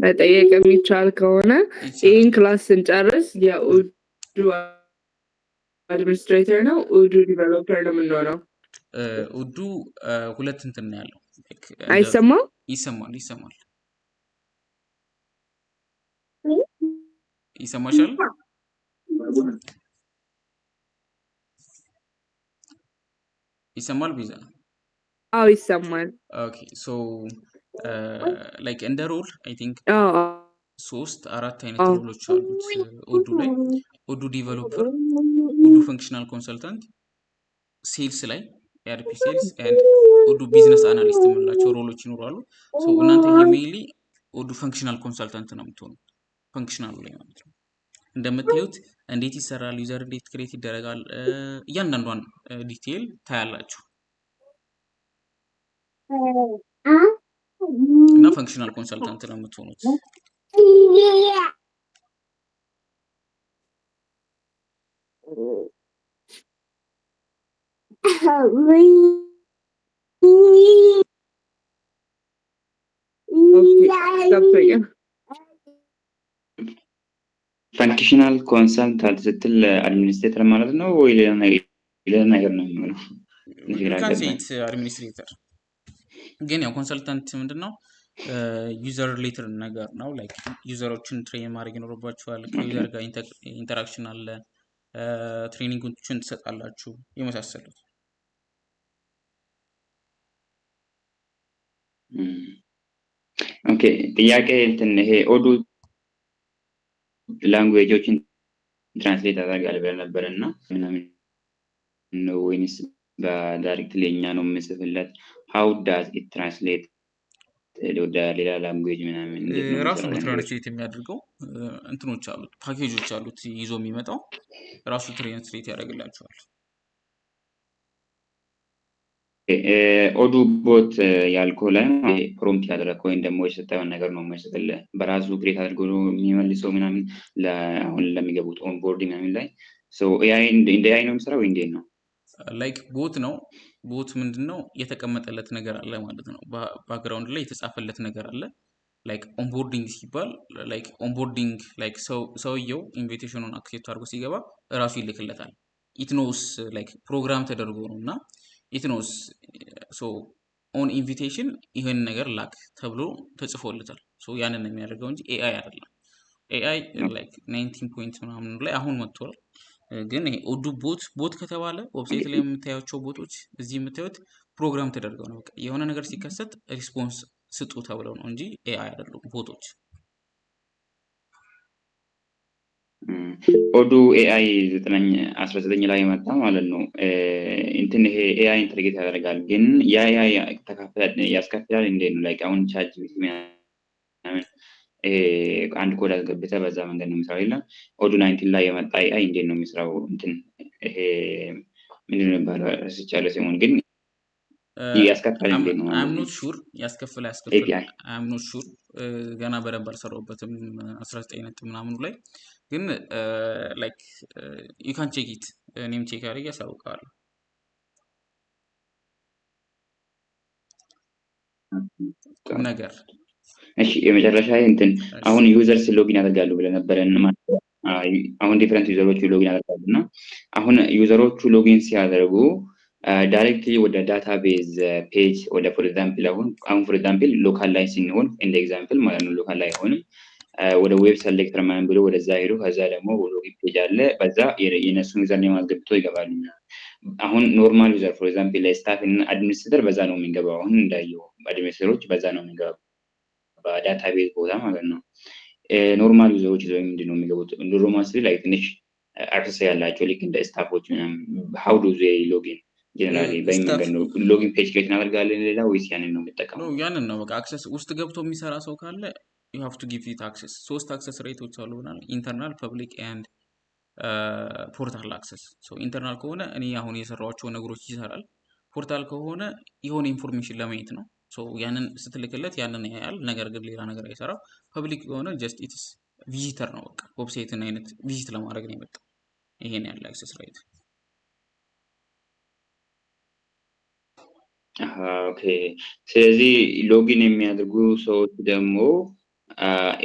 Speaker 3: መጠየቅ የሚቻል ከሆነ ይህን ክላስ ስንጨርስ የኡዱ አድሚኒስትሬተር ነው ኡዱ ዲቨሎፐር ነው የምንሆነው?
Speaker 1: ኡዱ ሁለት እንትን ነው ያለው።
Speaker 3: አይሰማም?
Speaker 1: ይሰማል። ይሰማሻል? ይሰማል ቢዛ?
Speaker 3: አዎ ይሰማል።
Speaker 1: ኦኬ ላይክ እንደ ሮል አይ ቲንክ 3-4 አይነት ሮሎች አሉት ኦዱ ላይ። ኦዱ ዲቨሎፐር፣ ኦዱ ፈንክሽናል ኮንሰልታንት፣ ሴልስ ላይ ኤአርፒ ሴልስ ኤንድ ኦዱ ቢዝነስ አናሊስት የምንላቸው ሮሎች ይኖራሉ። እናንተ ይሄ ሜይንሊ ኦዱ ፈንክሽናል ኮንሰልታንት ነው የምትሆኑት። ፈንክሽናሉ ላይ ማለት ነው። እንደምታዩት እንዴት ይሰራል፣ ዩዘር እንዴት ክሬት ይደረጋል፣ እያንዳንዷን ዲቴይል ታያላችሁ። እና ፈንክሽናል ኮንሰልታንት ነው የምትሆኑት።
Speaker 2: ፈንክሽናል ኮንሰልታንት ስትል አድሚኒስትሬተር ማለት ነው ወይ ሌላ ነገር ነው የሚሆነው?
Speaker 1: ካንሴት አድሚኒስትሬተር ግን ያው ኮንሰልታንት ምንድነው ዩዘር ሪሌትድ ነገር ነው። ላይክ ዩዘሮችን ትሬን ማድረግ ይኖርባችኋል። ከዩዘር ጋር ኢንተራክሽን አለ። ትሬኒንጎችን ትሰጣላችሁ የመሳሰሉት።
Speaker 2: ኦኬ ጥያቄ እንትን ይሄ ኦዱ ላንጉዌጆችን ትራንስሌት አደርጋለሁ ብለህ ነበርና ምናምን ነው ወይንስ በዳይሬክትሊ እኛ ነው የምንጽፍለት? ሃው ዳዝ ኢት ትራንስሌት ወደ ሌላ ላንጉዌጅ ምናምን እንዴት ነው
Speaker 1: ራሱ
Speaker 2: የሚሰራው?
Speaker 1: ነው
Speaker 2: ላንጉዌጅ
Speaker 1: ትራንስሌት የሚያደርገው። እንትኖች አሉት፣ ፓኬጆች አሉት ይዞ የሚመጣው ራሱ ትራንስሌት ያደርግላቸዋል።
Speaker 2: ኦዱ ቦት ያልከው ላይ ፕሮምፕት ያደረግከው ወይም ደግሞ የሰጠውን ነገር ነው የማይሰጥልህ በራሱ ክሬት አድርጎ ነው የሚመልሰው ምናምን አሁን ለሚገቡት ኦንቦርድ ምናምን ላይ ኤአይ እንደ ኤአይ ነው የሚሰራው ወይ እንዴት ነው?
Speaker 1: ላይክ ቦት ነው። ቦት ምንድን ነው? የተቀመጠለት ነገር አለ ማለት ነው። ባክግራውንድ ላይ የተጻፈለት ነገር አለ። ላይክ ኦንቦርዲንግ ሲባል ላይክ ኦንቦርዲንግ ላይክ ሰውየው ኢንቪቴሽኑን አክሴፕት አድርጎ ሲገባ እራሱ ይልክለታል። ኢትኖስ ላይክ ፕሮግራም ተደርጎ ነው እና ኢትኖስ ሶ ኦን ኢንቪቴሽን ይህን ነገር ላክ ተብሎ ተጽፎለታል። ሶ ያንን ነው የሚያደርገው እንጂ ኤአይ አይደለም። ኤአይ ላይክ 19 ፖይንት ምናምን ላይ አሁን መጥቷል። ግን ይሄ ኦዱ ቦት ከተባለ ዌብሳይት ላይ የምታያቸው ቦቶች እዚህ የምታዩት ፕሮግራም ተደርገው ነው። በቃ የሆነ ነገር ሲከሰት ሪስፖንስ ስጡ ተብለው ነው እንጂ ኤአይ አይደሉም ቦቶች።
Speaker 2: ኦዱ ኤአይ 19 ላይ መጣ ማለት ነው። እንትን ይሄ ኤአይ ኢንተርጌት ያደርጋል። ግን ያ ያስከፍላል እንዴት ነው? ላይክ አሁን ቻት ጂፒቲ ምናምን አንድ ኮድ አስገብተህ በዛ መንገድ ነው የሚሰራው የለም። ኦዱ 19 ላይ የመጣ ኤአይ እንዴት ነው የሚሰራው? እንትን ይሄ ምንድን ነው የሚባለው? ረስቻለሁ ሲሆን ግን ያስከፍላል እንዴት ነው?
Speaker 1: አም ኖት ሹር ያስከፍላል
Speaker 2: ኤፒአይ
Speaker 1: አም ኖት ሹር ገና በደንብ አልሰራሁበትም 19 ነጥብ ምናምኑ ላይ ግን ላይክ ዩ ካን ቼክ ኢት እኔም ቼክ አድርጌ ያሳውቃለሁ። ቁም ነገር
Speaker 2: እሺ የመጨረሻ እንትን አሁን ዩዘርስ ሎጊን ያደርጋሉ ብለህ ነበረ። አሁን ዲፈረንት ዩዘሮቹ ሎጊን ያደርጋሉ እና አሁን ዩዘሮቹ ሎጊን ሲያደርጉ ዳይሬክትሊ ወደ ዳታቤዝ ፔጅ ወደ ፎር ኤግዛምፕል አሁን ፎር ኤግዛምፕል ሎካል ላይ ሲሆን እንደ ኤግዛምፕል ማለት ነው ሎካል ላይ አይሆንም። ወደ ዌብ ሰሌክተር ምናምን ብሎ ወደዛ ሄዱ። ከዛ ደግሞ ሎጊን ፔጅ አለ። በዛ የነሱን ዩዘር ኔም አስገብቶ ይገባሉ። አሁን ኖርማል ዩዘር ፎር ኤግዛምፕል ለስታፍ እና አድሚኒስትሬተር በዛ ነው የሚገባው። አሁን እንዳየው አድሚኒስትሬተሮች በዛ ነው የሚገባው በዳታቤዝ ቦታ ማለት ነው። ኖርማል ዩዘሮች ይዘው ምንድን ነው የሚገቡት? ኖርማል ስሪ ላይ ትንሽ አክሰስ ያላቸው ልክ እንደ ስታፎች ምናምን ሃው ዱ ዜ ሎጊን ጀነራሊ በምን መንገድ ነው ሎጊን ፔጅ ክሬት እናደርጋለን ሌላ ወይስ ያንን ነው የምጠቀመው?
Speaker 1: ያንን ነው በቃ አክሰስ ውስጥ ገብቶ የሚሰራ ሰው ካለ you have to give it access። ሶስት አክሰስ ሬቶች አሉ ብናል፣ ኢንተርናል፣ ፐብሊክ ኤንድ ፖርታል አክሰስ። ሶ ኢንተርናል ከሆነ እኔ አሁን የሰራኋቸው ነገሮች ይሰራል። ፖርታል ከሆነ የሆነ ኢንፎርሜሽን ለማየት ነው። ሶ ያንን ስትልክለት ያንን ያያል፣ ነገር ግን ሌላ ነገር አይሰራው። ፐብሊክ ከሆነ ጀስት ኢትስ ቪዚተር ነው፣ በቃ ዌብሳይትን አይነት ቪዚት ለማድረግ ነው የመጣው። ይሄን ያለ አክሰስ ሬት።
Speaker 2: ኦኬ። ስለዚህ ሎጊን የሚያደርጉ ሰዎች ደግሞ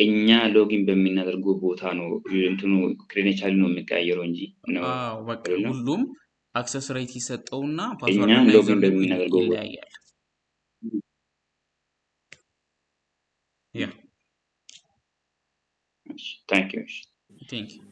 Speaker 2: እኛ ሎጊን በምናደርጉ ቦታ ነው እንትኑ ክሬዴንሻል ነው የሚቀያየረው እንጂ ነው።
Speaker 1: በቃ ሁሉም አክሰስ ሬት ይሰጠውና
Speaker 2: እኛ
Speaker 1: ፓስወርድ እና
Speaker 2: ሎጊን
Speaker 1: ዩዘር ኔም
Speaker 2: በምናደርገው ቦታ
Speaker 1: ይለያያል። ያ
Speaker 2: ታንክ ዩ።
Speaker 1: ቴንክ ዩ